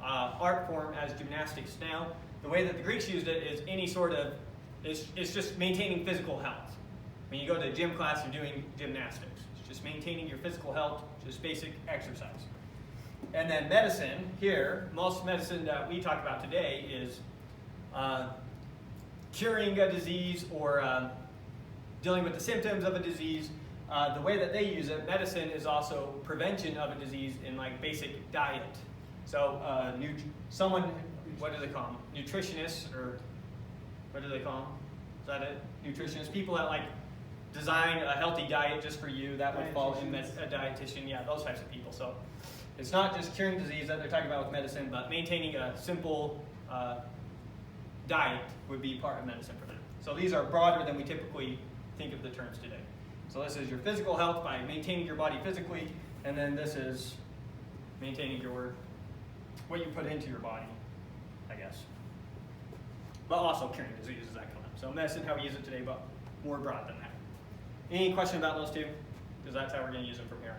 [SPEAKER 1] art form as gymnastics now. The way that the Greeks used it is any sort of, it's just maintaining physical health. When you go to a gym class, you're doing gymnastics. It's just maintaining your physical health, just basic exercise. And then medicine, here, most medicine that we talk about today is curing a disease or dealing with the symptoms of a disease. The way that they use it, medicine is also prevention of a disease in like basic diet. So someone, what do they call them? Nutritionists, or what do they call them? Is that it? Nutritionists, people that like design a healthy diet just for you, that would fall in a dietitian, yeah, those types of people. So it's not just curing disease that they're talking about with medicine, but maintaining a simple diet would be part of medicine for them. So these are broader than we typically think of the terms today. So this is your physical health by maintaining your body physically, and then this is maintaining what you put into your body, I guess. But also curing diseases, that come up. So medicine, how we use it today, but more broad than that. Any question about those two? Because that's how we're going to use them from here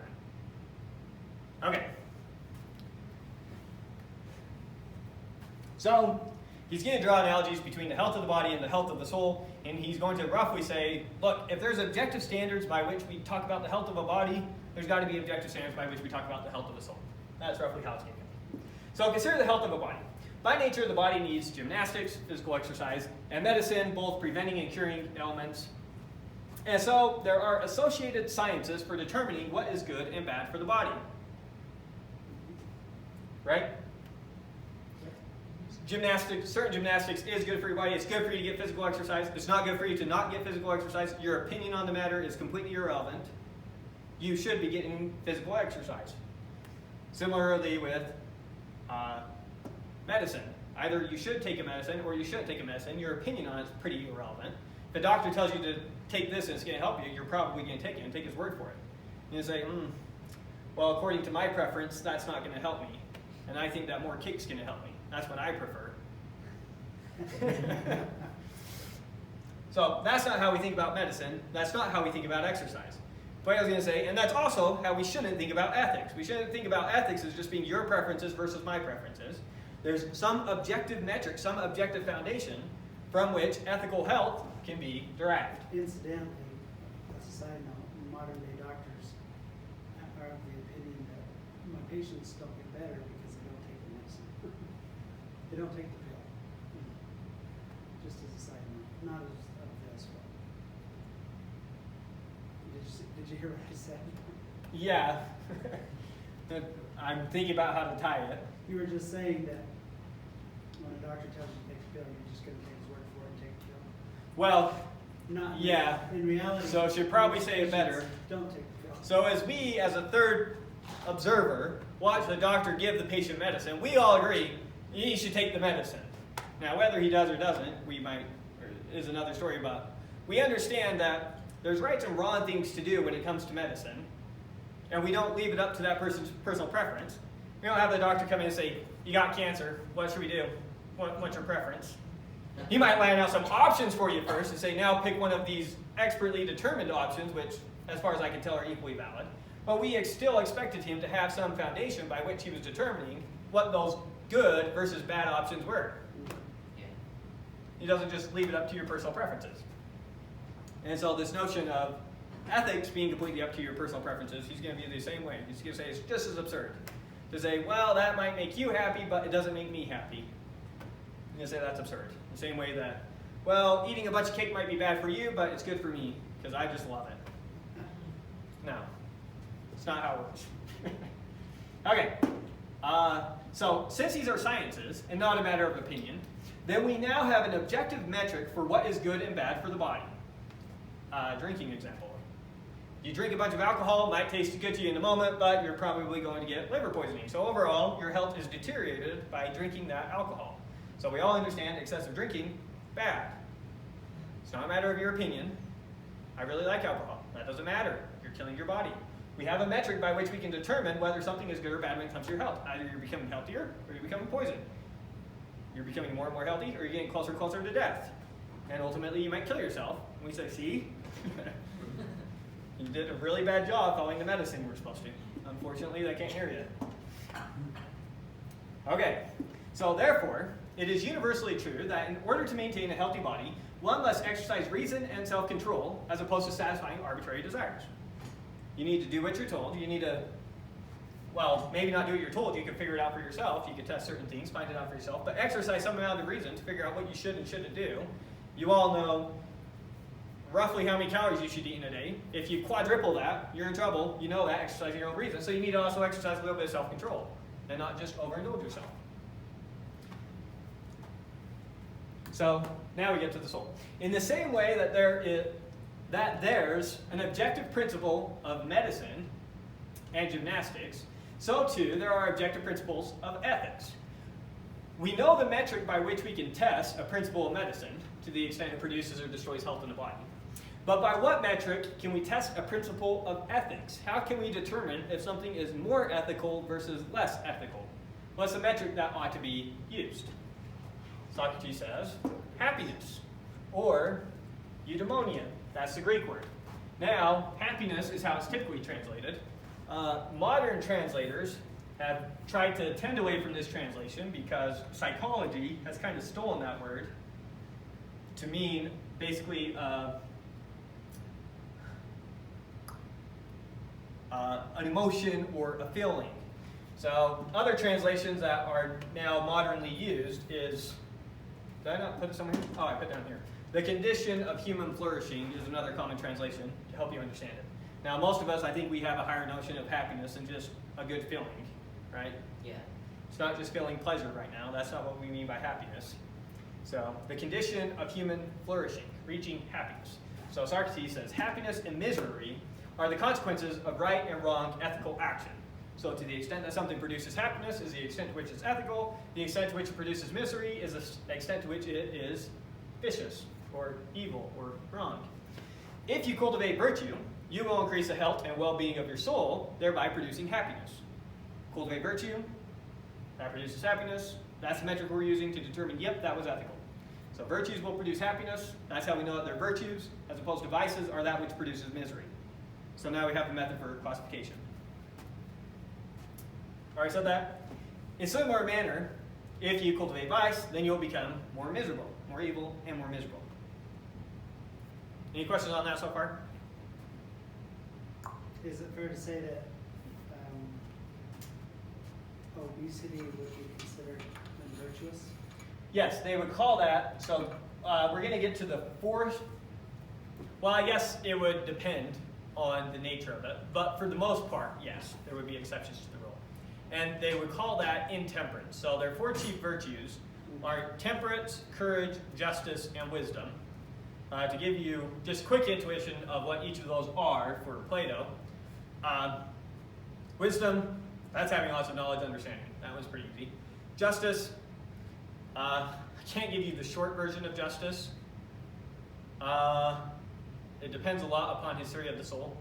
[SPEAKER 1] on. Okay. So he's going to draw analogies between the health of the body and the health of the soul, and he's going to roughly say, look, if there's objective standards by which we talk about the health of a body, there's got to be objective standards by which we talk about the health of the soul. That's roughly how it's going to go. So consider the health of a body. By nature, the body needs gymnastics, physical exercise, and medicine, both preventing and curing elements. And so there are associated sciences for determining what is good and bad for the body. Right? Gymnastics, certain gymnastics is good for your body. It's good for you to get physical exercise. It's not good for you to not get physical exercise. Your opinion on the matter is completely irrelevant. You should be getting physical exercise. Similarly with medicine. Either you should take a medicine or you shouldn't take a medicine. Your opinion on it is pretty irrelevant. If a doctor tells you to take this and it's going to help you, you're probably going to take it and take his word for it. And you say, well, according to my preference, that's not going to help me. And I think that more kick's going to help me. That's what I prefer. So that's not how we think about medicine. That's not how we think about exercise. But I was going to say, and that's also how we shouldn't think about ethics. We shouldn't think about ethics as just being your preferences versus my preferences. There's some objective metric, some objective foundation from which ethical health can be derived.
[SPEAKER 4] Incidentally, as a side note, modern day doctors are of the opinion that my patients don't get better because they don't take the medicine. They don't take the pill. Just as a side note, not as of this one. Did you hear what I said?
[SPEAKER 1] Yeah. I'm thinking about how to tie it.
[SPEAKER 4] You were just saying that when a doctor tells you to take the pill, you're just going to take his word for it and take the pill.
[SPEAKER 1] Well,
[SPEAKER 4] Not
[SPEAKER 1] yeah.
[SPEAKER 4] In reality.
[SPEAKER 1] So I should probably say it better.
[SPEAKER 4] Don't take the pill.
[SPEAKER 1] So as we, as a third observer, watch the doctor give the patient medicine, we all agree he should take the medicine. Now, whether he does or doesn't, is another story, but we understand that there's right and wrong things to do when it comes to medicine, and we don't leave it up to that person's personal preference. We don't have the doctor come in and say, you got cancer, what should we do? What's your preference? He might line out some options for you first and say, now pick one of these expertly determined options, which, as far as I can tell, are equally valid. But we still expected him to have some foundation by which he was determining what those good versus bad options were.
[SPEAKER 2] Yeah.
[SPEAKER 1] He doesn't just leave it up to your personal preferences. And so this notion of ethics being completely up to your personal preferences, he's going to be the same way. He's going to say it's just as absurd to say, well, that might make you happy, but it doesn't make me happy. He's going to say that's absurd. The same way that, well, eating a bunch of cake might be bad for you, but it's good for me because I just love it. No, it's not how it works. Okay. So since these are sciences and not a matter of opinion, then we now have an objective metric for what is good and bad for the body. Drinking example. You drink a bunch of alcohol, might taste good to you in the moment, but you're probably going to get liver poisoning. So overall, your health is deteriorated by drinking that alcohol. So we all understand excessive drinking, bad. It's not a matter of your opinion. I really like alcohol. That doesn't matter. You're killing your body. We have a metric by which we can determine whether something is good or bad when it comes to your health. Either you're becoming healthier or you're becoming poisoned. You're becoming more and more healthy or you're getting closer and closer to death. And ultimately you might kill yourself. And we say, see? You did a really bad job following the medicine you were supposed to. Unfortunately, they can't hear you. Okay, so therefore, it is universally true that in order to maintain a healthy body, one must exercise reason and self-control as opposed to satisfying arbitrary desires. You need to do what you're told. You need to, well, maybe not do what you're told. You can figure it out for yourself. You can test certain things, find it out for yourself, but exercise some amount of reason to figure out what you should and shouldn't do. You all know roughly how many calories you should eat in a day. If you quadruple that, you're in trouble. You know that, exercising your own reason. So you need to also exercise a little bit of self-control and not just overindulge yourself. So now we get to the soul. In the same way that there's an objective principle of medicine and gymnastics, so too there are objective principles of ethics. We know the metric by which we can test a principle of medicine to the extent it produces or destroys health in the body. But by what metric can we test a principle of ethics? How can we determine if something is more ethical versus less ethical? What's the metric that ought to be used? Socrates says, happiness, or eudaimonia. That's the Greek word. Now, happiness is how it's typically translated. Modern translators have tried to tend away from this translation because psychology has kind of stolen that word to mean basically an emotion or a feeling. So other translations that are now modernly used is, did I not put it somewhere? Oh, I put it down here. The condition of human flourishing is another common translation to help you understand it. Now, most of us, I think we have a higher notion of happiness than just a good feeling, right?
[SPEAKER 2] Yeah.
[SPEAKER 1] It's not just feeling pleasure right now. That's not what we mean by happiness. So, the condition of human flourishing, reaching happiness. So, Socrates says, happiness and misery are the consequences of right and wrong ethical action. So, to the extent that something produces happiness is the extent to which it's ethical. The extent to which it produces misery is the extent to which it is vicious or evil or wrong. If you cultivate virtue, you will increase the health and well-being of your soul, thereby producing happiness. Cultivate virtue, that produces happiness. That's the metric we're using to determine, yep, that was ethical. So virtues will produce happiness. That's how we know that they're virtues, as opposed to vices are that which produces misery. So now we have a method for classification. All right, so that in similar manner, if you cultivate vice, then you'll become more miserable, more evil, and more miserable. Any questions on that so far?
[SPEAKER 4] Is it fair to say that obesity would be considered unvirtuous?
[SPEAKER 1] Yes, they would call that, so we're going to get to the fourth. Well, I guess it would depend on the nature of it, but for the most part, yes, there would be exceptions to the rule. And they would call that intemperance. So their four chief virtues are temperance, courage, justice, and wisdom. To give you just quick intuition of what each of those are for Plato, wisdom, that's having lots of knowledge and understanding. That was pretty easy. Justice, I can't give you the short version of justice. It depends a lot upon his theory of the soul.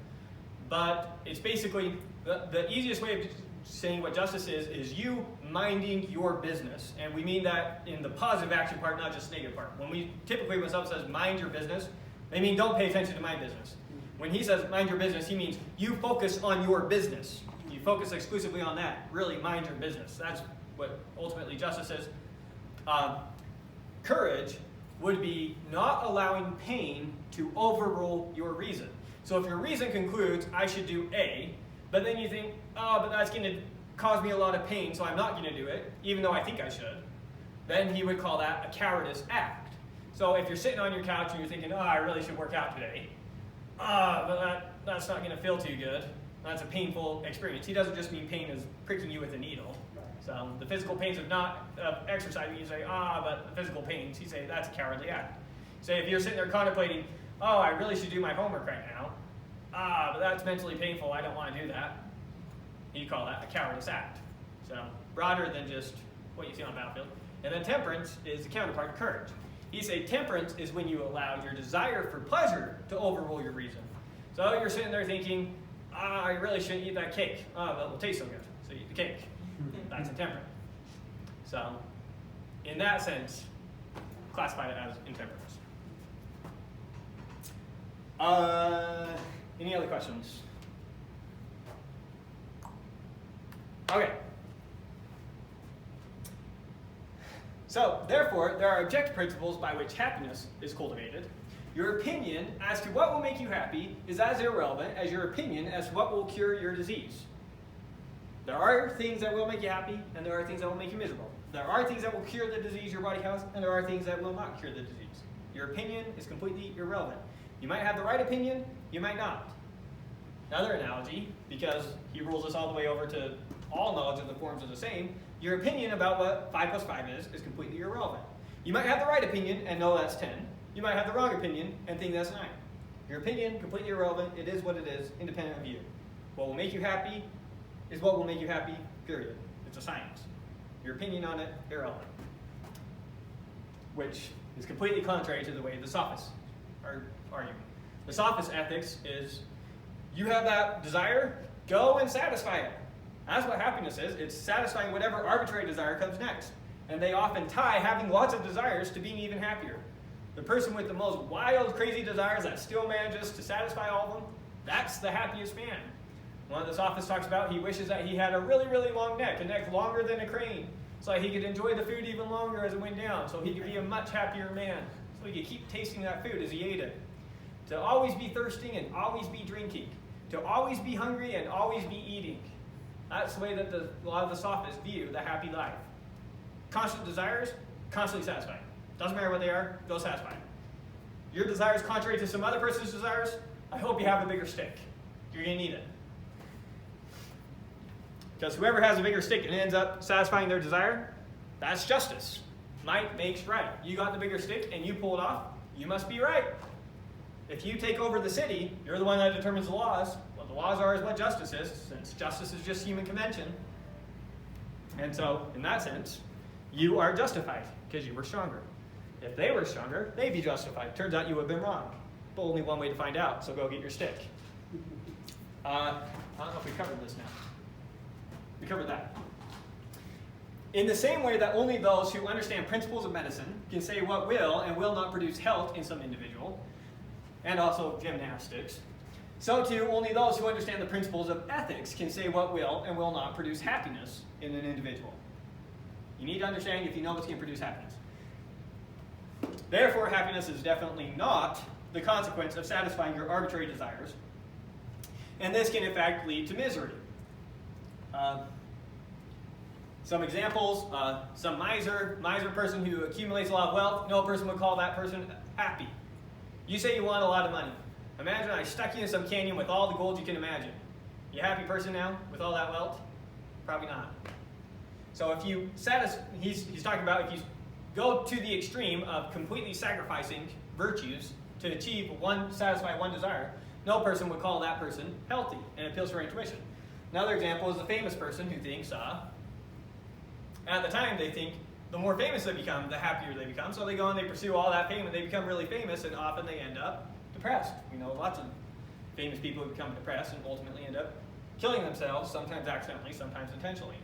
[SPEAKER 1] But it's basically, the easiest way of saying what justice is you minding your business. And we mean that in the positive action part, not just negative part. When someone says mind your business, they mean don't pay attention to my business. When he says mind your business, he means you focus on your business. You focus exclusively on that. Really mind your business. That's what ultimately justice is. Courage would be not allowing pain to overrule your reason. So if your reason concludes, I should do A, but then you think, oh, but that's going to cause me a lot of pain, so I'm not going to do it, even though I think I should, then he would call that a cowardice act. So if you're sitting on your couch and you're thinking, oh, I really should work out today, but that's not going to feel too good. That's a painful experience. He doesn't just mean pain is pricking you with a needle. So the physical pains of not exercising, you say, but the physical pains, you say that's a cowardly act. Say if you're sitting there contemplating, I really should do my homework right now, but that's mentally painful, I don't want to do that. You call that a cowardice act. So broader than just what you see on the battlefield. And then temperance is the counterpart of courage. You say temperance is when you allow your desire for pleasure to overrule your reason. So you're sitting there thinking, I really shouldn't eat that cake. But it will taste so good, so you eat the cake. That's intemperate. So in that sense, classify it as intemperance. Any other questions? Okay. So, therefore, there are objective principles by which happiness is cultivated. Your opinion as to what will make you happy is as irrelevant as your opinion as to what will cure your disease. There are things that will make you happy, and there are things that will make you miserable. There are things that will cure the disease your body has, and there are things that will not cure the disease. Your opinion is completely irrelevant. You might have the right opinion, you might not. Another analogy, because he rules us all the way over to all knowledge of the forms are the same, your opinion about what 5 plus 5 is completely irrelevant. You might have the right opinion and know that's 10. You might have the wrong opinion and think that's 9. Your opinion, completely irrelevant. It is what it is, independent of you. What will make you happy is what will make you happy, period. It's a science. Your opinion on it, irrelevant. Which is completely contrary to the way the sophists are arguing. The sophist ethics is, you have that desire, go and satisfy it. That's what happiness is. It's satisfying whatever arbitrary desire comes next. And they often tie having lots of desires to being even happier. The person with the most wild, crazy desires that still manages to satisfy all of them, that's the happiest man. One of the sophists talks about he wishes that he had a really, really long neck, a neck longer than a crane, so that he could enjoy the food even longer as it went down, so he could be a much happier man, so he could keep tasting that food as he ate it. To always be thirsting and always be drinking. To always be hungry and always be eating. That's the way that a lot of the sophists view the happy life. Constant desires, constantly satisfied. Doesn't matter what they are, go satisfy them. Your desire is contrary to some other person's desires, I hope you have a bigger stick. You're going to need it. Because whoever has a bigger stick and ends up satisfying their desire, that's justice. Might makes right. You got the bigger stick and you pull it off, you must be right. If you take over the city, you're the one that determines the laws. What the laws are is what justice is, since justice is just human convention. And so, in that sense, you are justified, because you were stronger. If they were stronger, they'd be justified. Turns out you would have been wrong. But only one way to find out, so go get your stick. I don't know if we covered this now. We covered that. In the same way that only those who understand principles of medicine can say what will and will not produce health in some individual, and also gymnastics, so too only those who understand the principles of ethics can say what will and will not produce happiness in an individual. You need to understand if you know what's going to produce happiness. Therefore, happiness is definitely not the consequence of satisfying your arbitrary desires, and this can in fact lead to misery. Some examples, some miser person who accumulates a lot of wealth, no person would call that person happy. You say you want a lot of money. Imagine I stuck you in some canyon with all the gold you can imagine. You a happy person now with all that wealth? Probably not. So if you he's talking about if you go to the extreme of completely sacrificing virtues to satisfy one desire, no person would call that person healthy and appeals to her intuition. Another example is the famous person who thinks, at the time they think the more famous they become, the happier they become. So they go and they pursue all that fame and they become really famous, and often they end up depressed. We know lots of famous people who become depressed and ultimately end up killing themselves, sometimes accidentally, sometimes intentionally,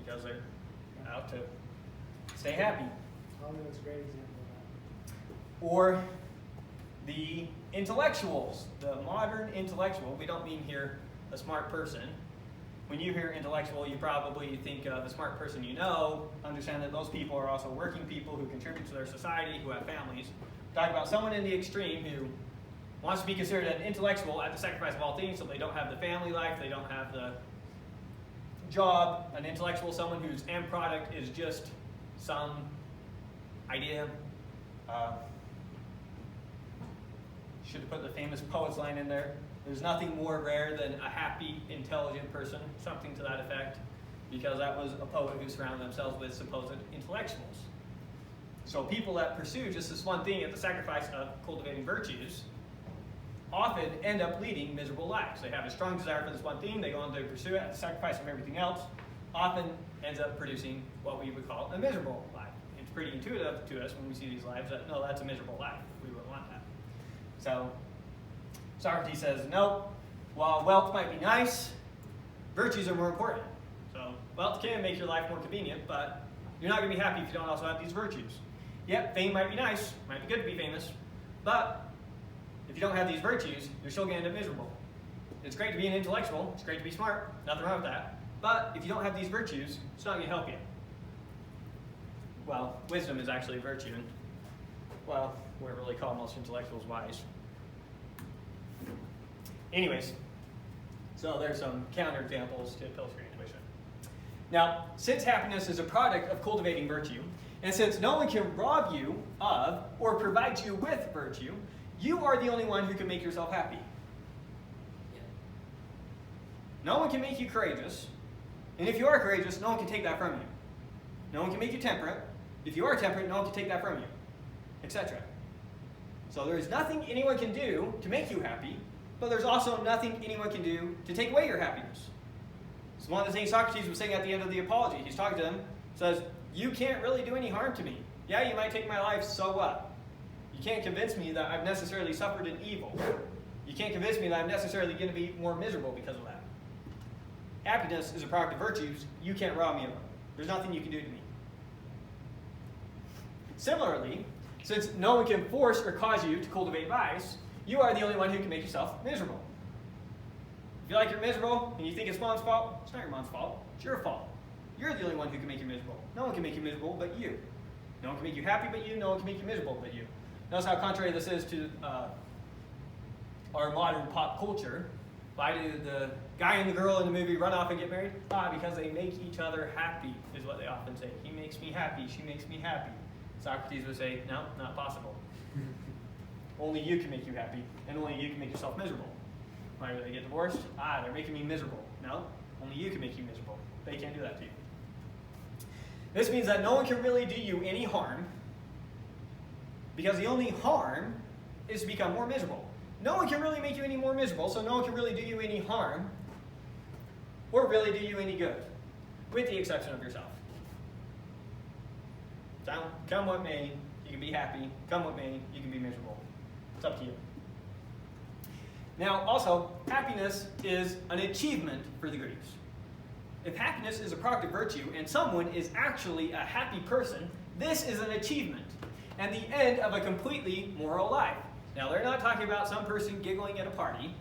[SPEAKER 1] because they're out to stay happy.
[SPEAKER 4] Hollywood's a great example of that.
[SPEAKER 1] Or the intellectuals, the modern intellectual. We don't mean here a smart person. When you hear intellectual, you probably think of the smart person you know. Understand that those people are also working people who contribute to their society, who have families. Talk about someone in the extreme who wants to be considered an intellectual at the sacrifice of all things, so they don't have the family life, they don't have the job. An intellectual, someone whose end product is just some idea. Should have put the famous poet's line in there. There's nothing more rare than a happy, intelligent person, something to that effect. because that was a poet who surrounded themselves with supposed intellectuals. So people that pursue just this one thing at the sacrifice of cultivating virtues often end up leading miserable lives. They have a strong desire for this one thing, they go on to pursue it at the sacrifice of everything else, often ends up producing what we would call a miserable life. It's pretty intuitive to us when we see these lives that, no, that's a miserable life. We wouldn't want that. So Socrates says, no, while wealth might be nice, virtues are more important. So wealth can make your life more convenient, but you're not going to be happy if you don't also have these virtues. Yep, fame might be nice, might be good to be famous, but if you don't have these virtues, you're still going to end up miserable. It's great to be an intellectual, it's great to be smart, nothing wrong with that, but if you don't have these virtues, it's not going to help you. Well, wisdom is actually a virtue, and well, we don't really call most intellectuals wise. Anyways, so there's some counterexamples to illustrate intuition. Now, since happiness is a product of cultivating virtue, and since no one can rob you of or provide you with virtue, you are the only one who can make yourself happy.
[SPEAKER 2] Yeah.
[SPEAKER 1] No one can make you courageous, and if you are courageous, no one can take that from you. No one can make you temperate. If you are temperate, no one can take that from you, etc. So there is nothing anyone can do to make you happy, but there's also nothing anyone can do to take away your happiness. So one of the things Socrates was saying at the end of the Apology, he's talking to them, says, you can't really do any harm to me. Yeah, you might take my life, so what? You can't convince me that I've necessarily suffered an evil. You can't convince me that I'm necessarily going to be more miserable because of that. Happiness is a product of virtues. You can't rob me of them. There's nothing you can do to me. Similarly, since no one can force or cause you to cultivate vice, you are the only one who can make yourself miserable. If you like you're miserable and you think it's mom's fault, it's not your mom's fault. It's your fault. You're the only one who can make you miserable. No one can make you miserable but you. No one can make you happy but you. No one can make you miserable but you. Notice how contrary this is to our modern pop culture. Why do the guy and the girl in the movie run off and get married? Because they make each other happy, is what they often say. He makes me happy, she makes me happy. Socrates would say, no, not possible. Only you can make you happy, and only you can make yourself miserable. Why do they get divorced? They're making me miserable. No, only you can make you miserable. They can't do that to you. This means that no one can really do you any harm, because the only harm is to become more miserable. No one can really make you any more miserable, so no one can really do you any harm, or really do you any good, with the exception of yourself. So, come what may, you can be happy. Come what may, you can be miserable. It's up to you. Now, also, happiness is an achievement for the Greeks. If happiness is a product of virtue and someone is actually a happy person, this is an achievement and the end of a completely moral life. Now, they're not talking about some person giggling at a party.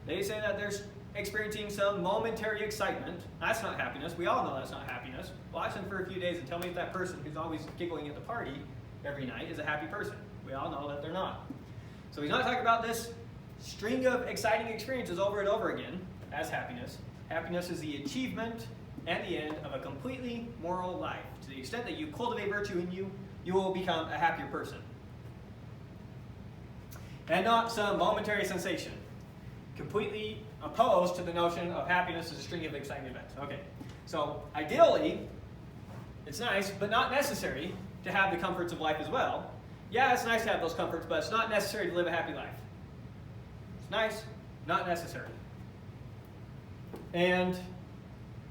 [SPEAKER 1] They say that they're experiencing some momentary excitement. That's not happiness. We all know that's not happiness. Watch them for a few days and tell me if that person who's always giggling at the party every night is a happy person. We all know that they're not. So he's not talking about this string of exciting experiences over and over again as happiness. Happiness is the achievement and the end of a completely moral life. To the extent that you cultivate virtue in you, you will become a happier person. And not some momentary sensation. Completely opposed to the notion of happiness as a string of exciting events. Okay, so ideally, it's nice, but not necessary to have the comforts of life as well. Yeah, it's nice to have those comforts, but it's not necessary to live a happy life. It's nice, not necessary. And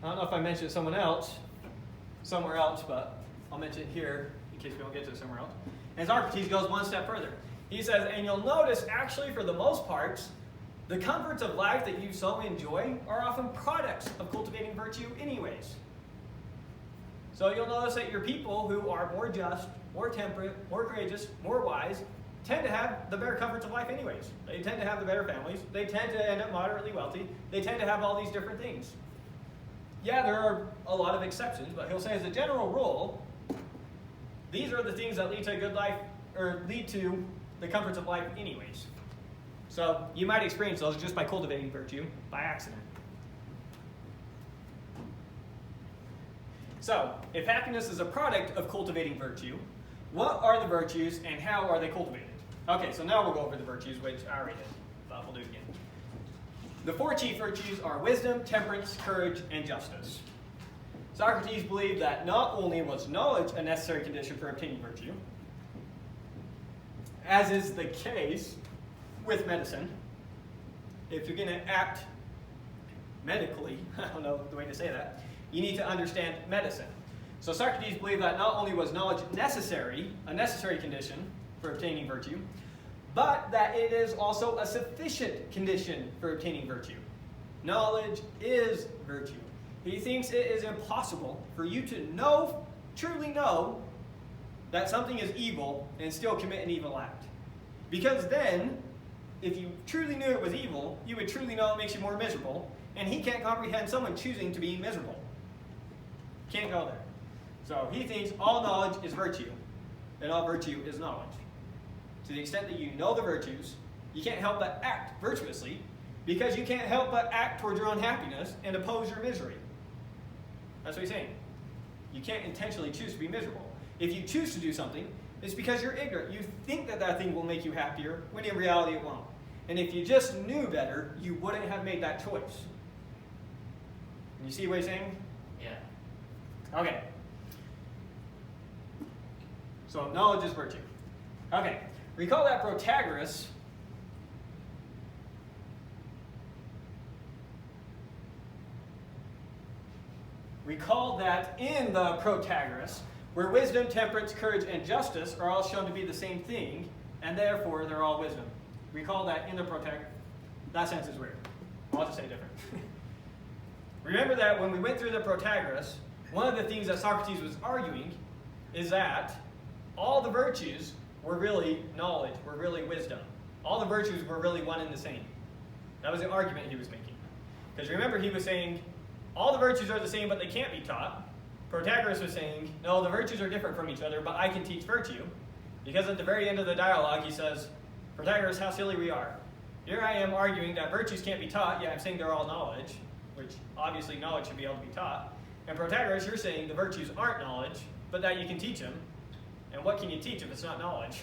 [SPEAKER 1] I don't know if I mentioned somewhere else, but I'll mention it here in case we don't get to it somewhere else. And Socrates goes one step further. He says, and you'll notice actually for the most part, the comforts of life that you so enjoy are often products of cultivating virtue anyways. So you'll notice that your people who are more just, more temperate, more courageous, more wise, tend to have the better comforts of life anyways. They tend to have the better families. They tend to end up moderately wealthy. They tend to have all these different things. Yeah, there are a lot of exceptions, but he'll say as a general rule, these are the things that lead to a good life, or lead to the comforts of life anyways. So you might experience those just by cultivating virtue by accident. So, if happiness is a product of cultivating virtue, what are the virtues and how are they cultivated? Okay, so now we'll go over the virtues, which I already did, but we'll do it again. The four chief virtues are wisdom, temperance, courage, and justice. Socrates believed that not only was knowledge a necessary condition for obtaining virtue, as is the case with medicine. If you're going to act medically, I don't know the way to say that, you need to understand medicine. So Socrates believed that not only was knowledge a necessary condition for obtaining virtue, but that it is also a sufficient condition for obtaining virtue. Knowledge is virtue. He thinks it is impossible for you to truly know that something is evil and still commit an evil act. Because then, if you truly knew it was evil, you would truly know it makes you more miserable, and he can't comprehend someone choosing to be miserable. Can't go there. So he thinks all knowledge is virtue, and all virtue is knowledge. To the extent that you know the virtues, you can't help but act virtuously, because you can't help but act towards your own happiness and oppose your misery. That's what he's saying. You can't intentionally choose to be miserable. If you choose to do something, it's because you're ignorant. You think that that thing will make you happier, when in reality it won't. And if you just knew better, you wouldn't have made that choice. You see what he's saying?
[SPEAKER 2] Yeah.
[SPEAKER 1] Okay. So knowledge is virtue. Okay. Recall that Protagoras in the Protagoras, where wisdom, temperance, courage, and justice are all shown to be the same thing, and therefore they're all wisdom. Recall that in the Protagoras. That sense is weird. I'll just say different. Remember that when we went through the Protagoras, one of the things that Socrates was arguing is that all the virtues were really knowledge, were really wisdom. All the virtues were really one and the same. That was the argument he was making. Because remember, he was saying, all the virtues are the same, but they can't be taught. Protagoras was saying, no, the virtues are different from each other, but I can teach virtue. Because at the very end of the dialogue, he says, Protagoras, how silly we are. Here I am arguing that virtues can't be taught, yet I'm saying they're all knowledge, which obviously knowledge should be able to be taught. And Protagoras, you're saying the virtues aren't knowledge, but that you can teach them. And what can you teach if it's not knowledge?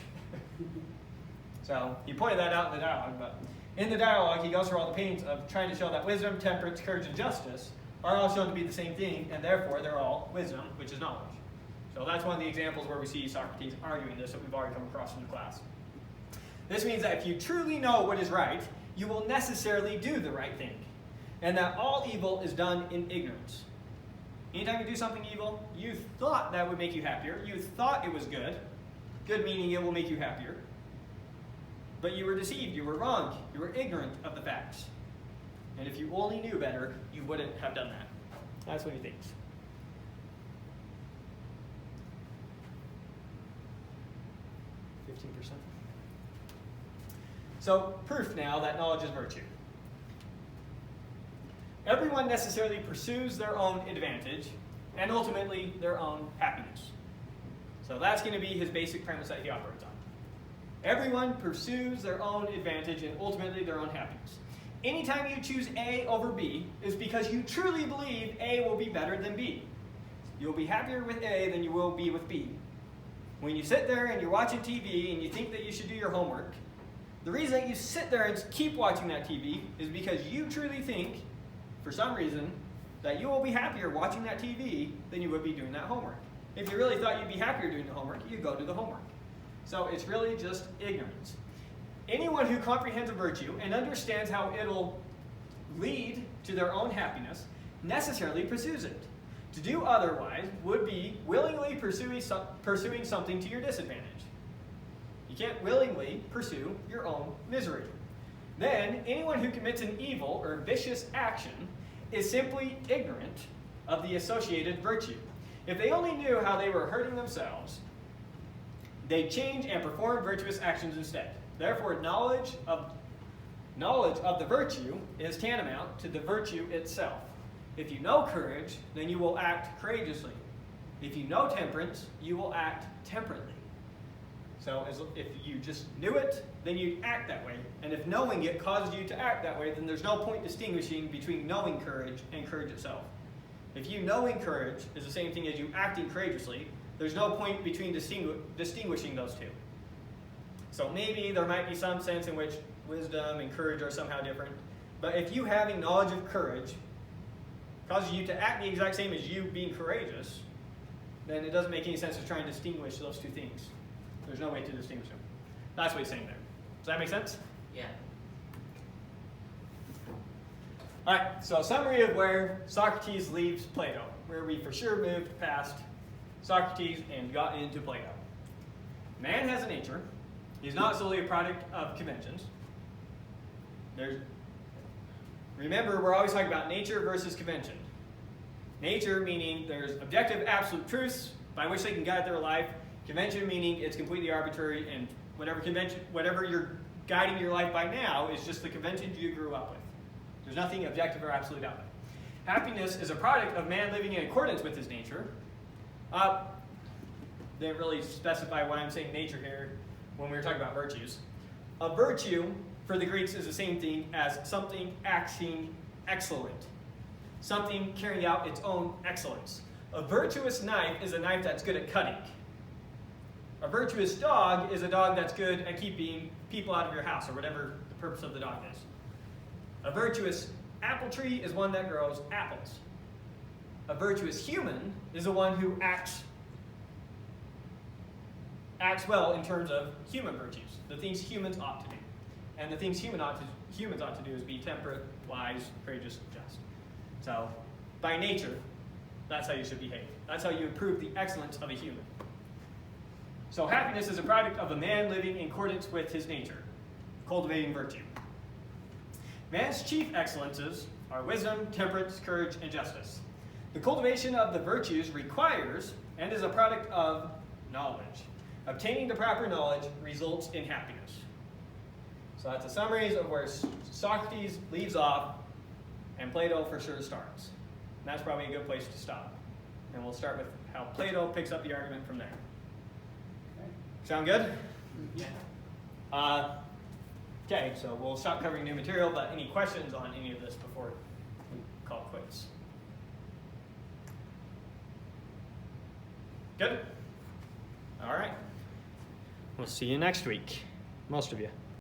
[SPEAKER 1] So he pointed that out in the dialogue, but in the dialogue, he goes through all the pains of trying to show that wisdom, temperance, courage, and justice are all shown to be the same thing, and therefore they're all wisdom, which is knowledge. So that's one of the examples where we see Socrates arguing this that we've already come across in the class. This means that if you truly know what is right, you will necessarily do the right thing, and that all evil is done in ignorance. Anytime you do something evil, you thought that would make you happier. You thought it was good. Good meaning it will make you happier. But you were deceived. You were wrong. You were ignorant of the facts. And if you only knew better, you wouldn't have done that. That's what he thinks. So, proof now that knowledge is virtue. Everyone necessarily pursues their own advantage and ultimately their own happiness. So that's going to be his basic premise that he operates on. Everyone pursues their own advantage and ultimately their own happiness. Anytime you choose A over B is because you truly believe A will be better than B. You'll be happier with A than you will be with B. When you sit there and you're watching TV and you think that you should do your homework, the reason that you sit there and keep watching that TV is because you truly think, for some reason, that you will be happier watching that TV than you would be doing that homework. If you really thought you'd be happier doing the homework, you'd go do the homework. So it's really just ignorance. Anyone who comprehends a virtue and understands how it'll lead to their own happiness necessarily pursues it. To do otherwise would be willingly pursuing something to your disadvantage. You can't willingly pursue your own misery. Then, anyone who commits an evil or vicious action is simply ignorant of the associated virtue. If they only knew how they were hurting themselves, they'd change and perform virtuous actions instead. Therefore, knowledge of the virtue is tantamount to the virtue itself. If you know courage, then you will act courageously. If you know temperance, you will act temperately. So if you just knew it, then you'd act that way. And if knowing it causes you to act that way, then there's no point distinguishing between knowing courage and courage itself. If you knowing courage is the same thing as you acting courageously, there's no point between distinguishing those two. So maybe there might be some sense in which wisdom and courage are somehow different. But if you having knowledge of courage causes you to act the exact same as you being courageous, then it doesn't make any sense to try and distinguish those two things. There's no way to distinguish them. That's what he's saying there. Does that make sense?
[SPEAKER 2] Yeah.
[SPEAKER 1] All right, so summary of where Socrates leaves Plato, where we for sure moved past Socrates and got into Plato. Man has a nature. He's not solely a product of conventions. Remember, we're always talking about nature versus convention. Nature meaning there's objective absolute truths by which they can guide their life. Convention meaning it's completely arbitrary, and whatever you're guiding your life by now is just the conventions you grew up with. There's nothing objective or absolute out there. Happiness is a product of man living in accordance with his nature. Didn't really specify why I'm saying nature here when we were talking about virtues. A virtue for the Greeks is the same thing as something acting excellent. Something carrying out its own excellence. A virtuous knife is a knife that's good at cutting. A virtuous dog is a dog that's good at keeping people out of your house, or whatever the purpose of the dog is. A virtuous apple tree is one that grows apples. A virtuous human is the one who acts well in terms of human virtues, the things humans ought to do. And the things humans ought to do is be temperate, wise, courageous, just. So, by nature, that's how you should behave. That's how you improve the excellence of a human. So happiness is a product of a man living in accordance with his nature, cultivating virtue. Man's chief excellences are wisdom, temperance, courage, and justice. The cultivation of the virtues requires and is a product of knowledge. Obtaining the proper knowledge results in happiness. So that's a summary of where Socrates leaves off and Plato for sure starts. And that's probably a good place to stop. And we'll start with how Plato picks up the argument from there.
[SPEAKER 4] Okay.
[SPEAKER 1] Sound good?
[SPEAKER 2] Yeah.
[SPEAKER 1] Okay, so we'll stop covering new material, but any questions on any of this before we call it quits? Good? All right. We'll see you next week, most of you.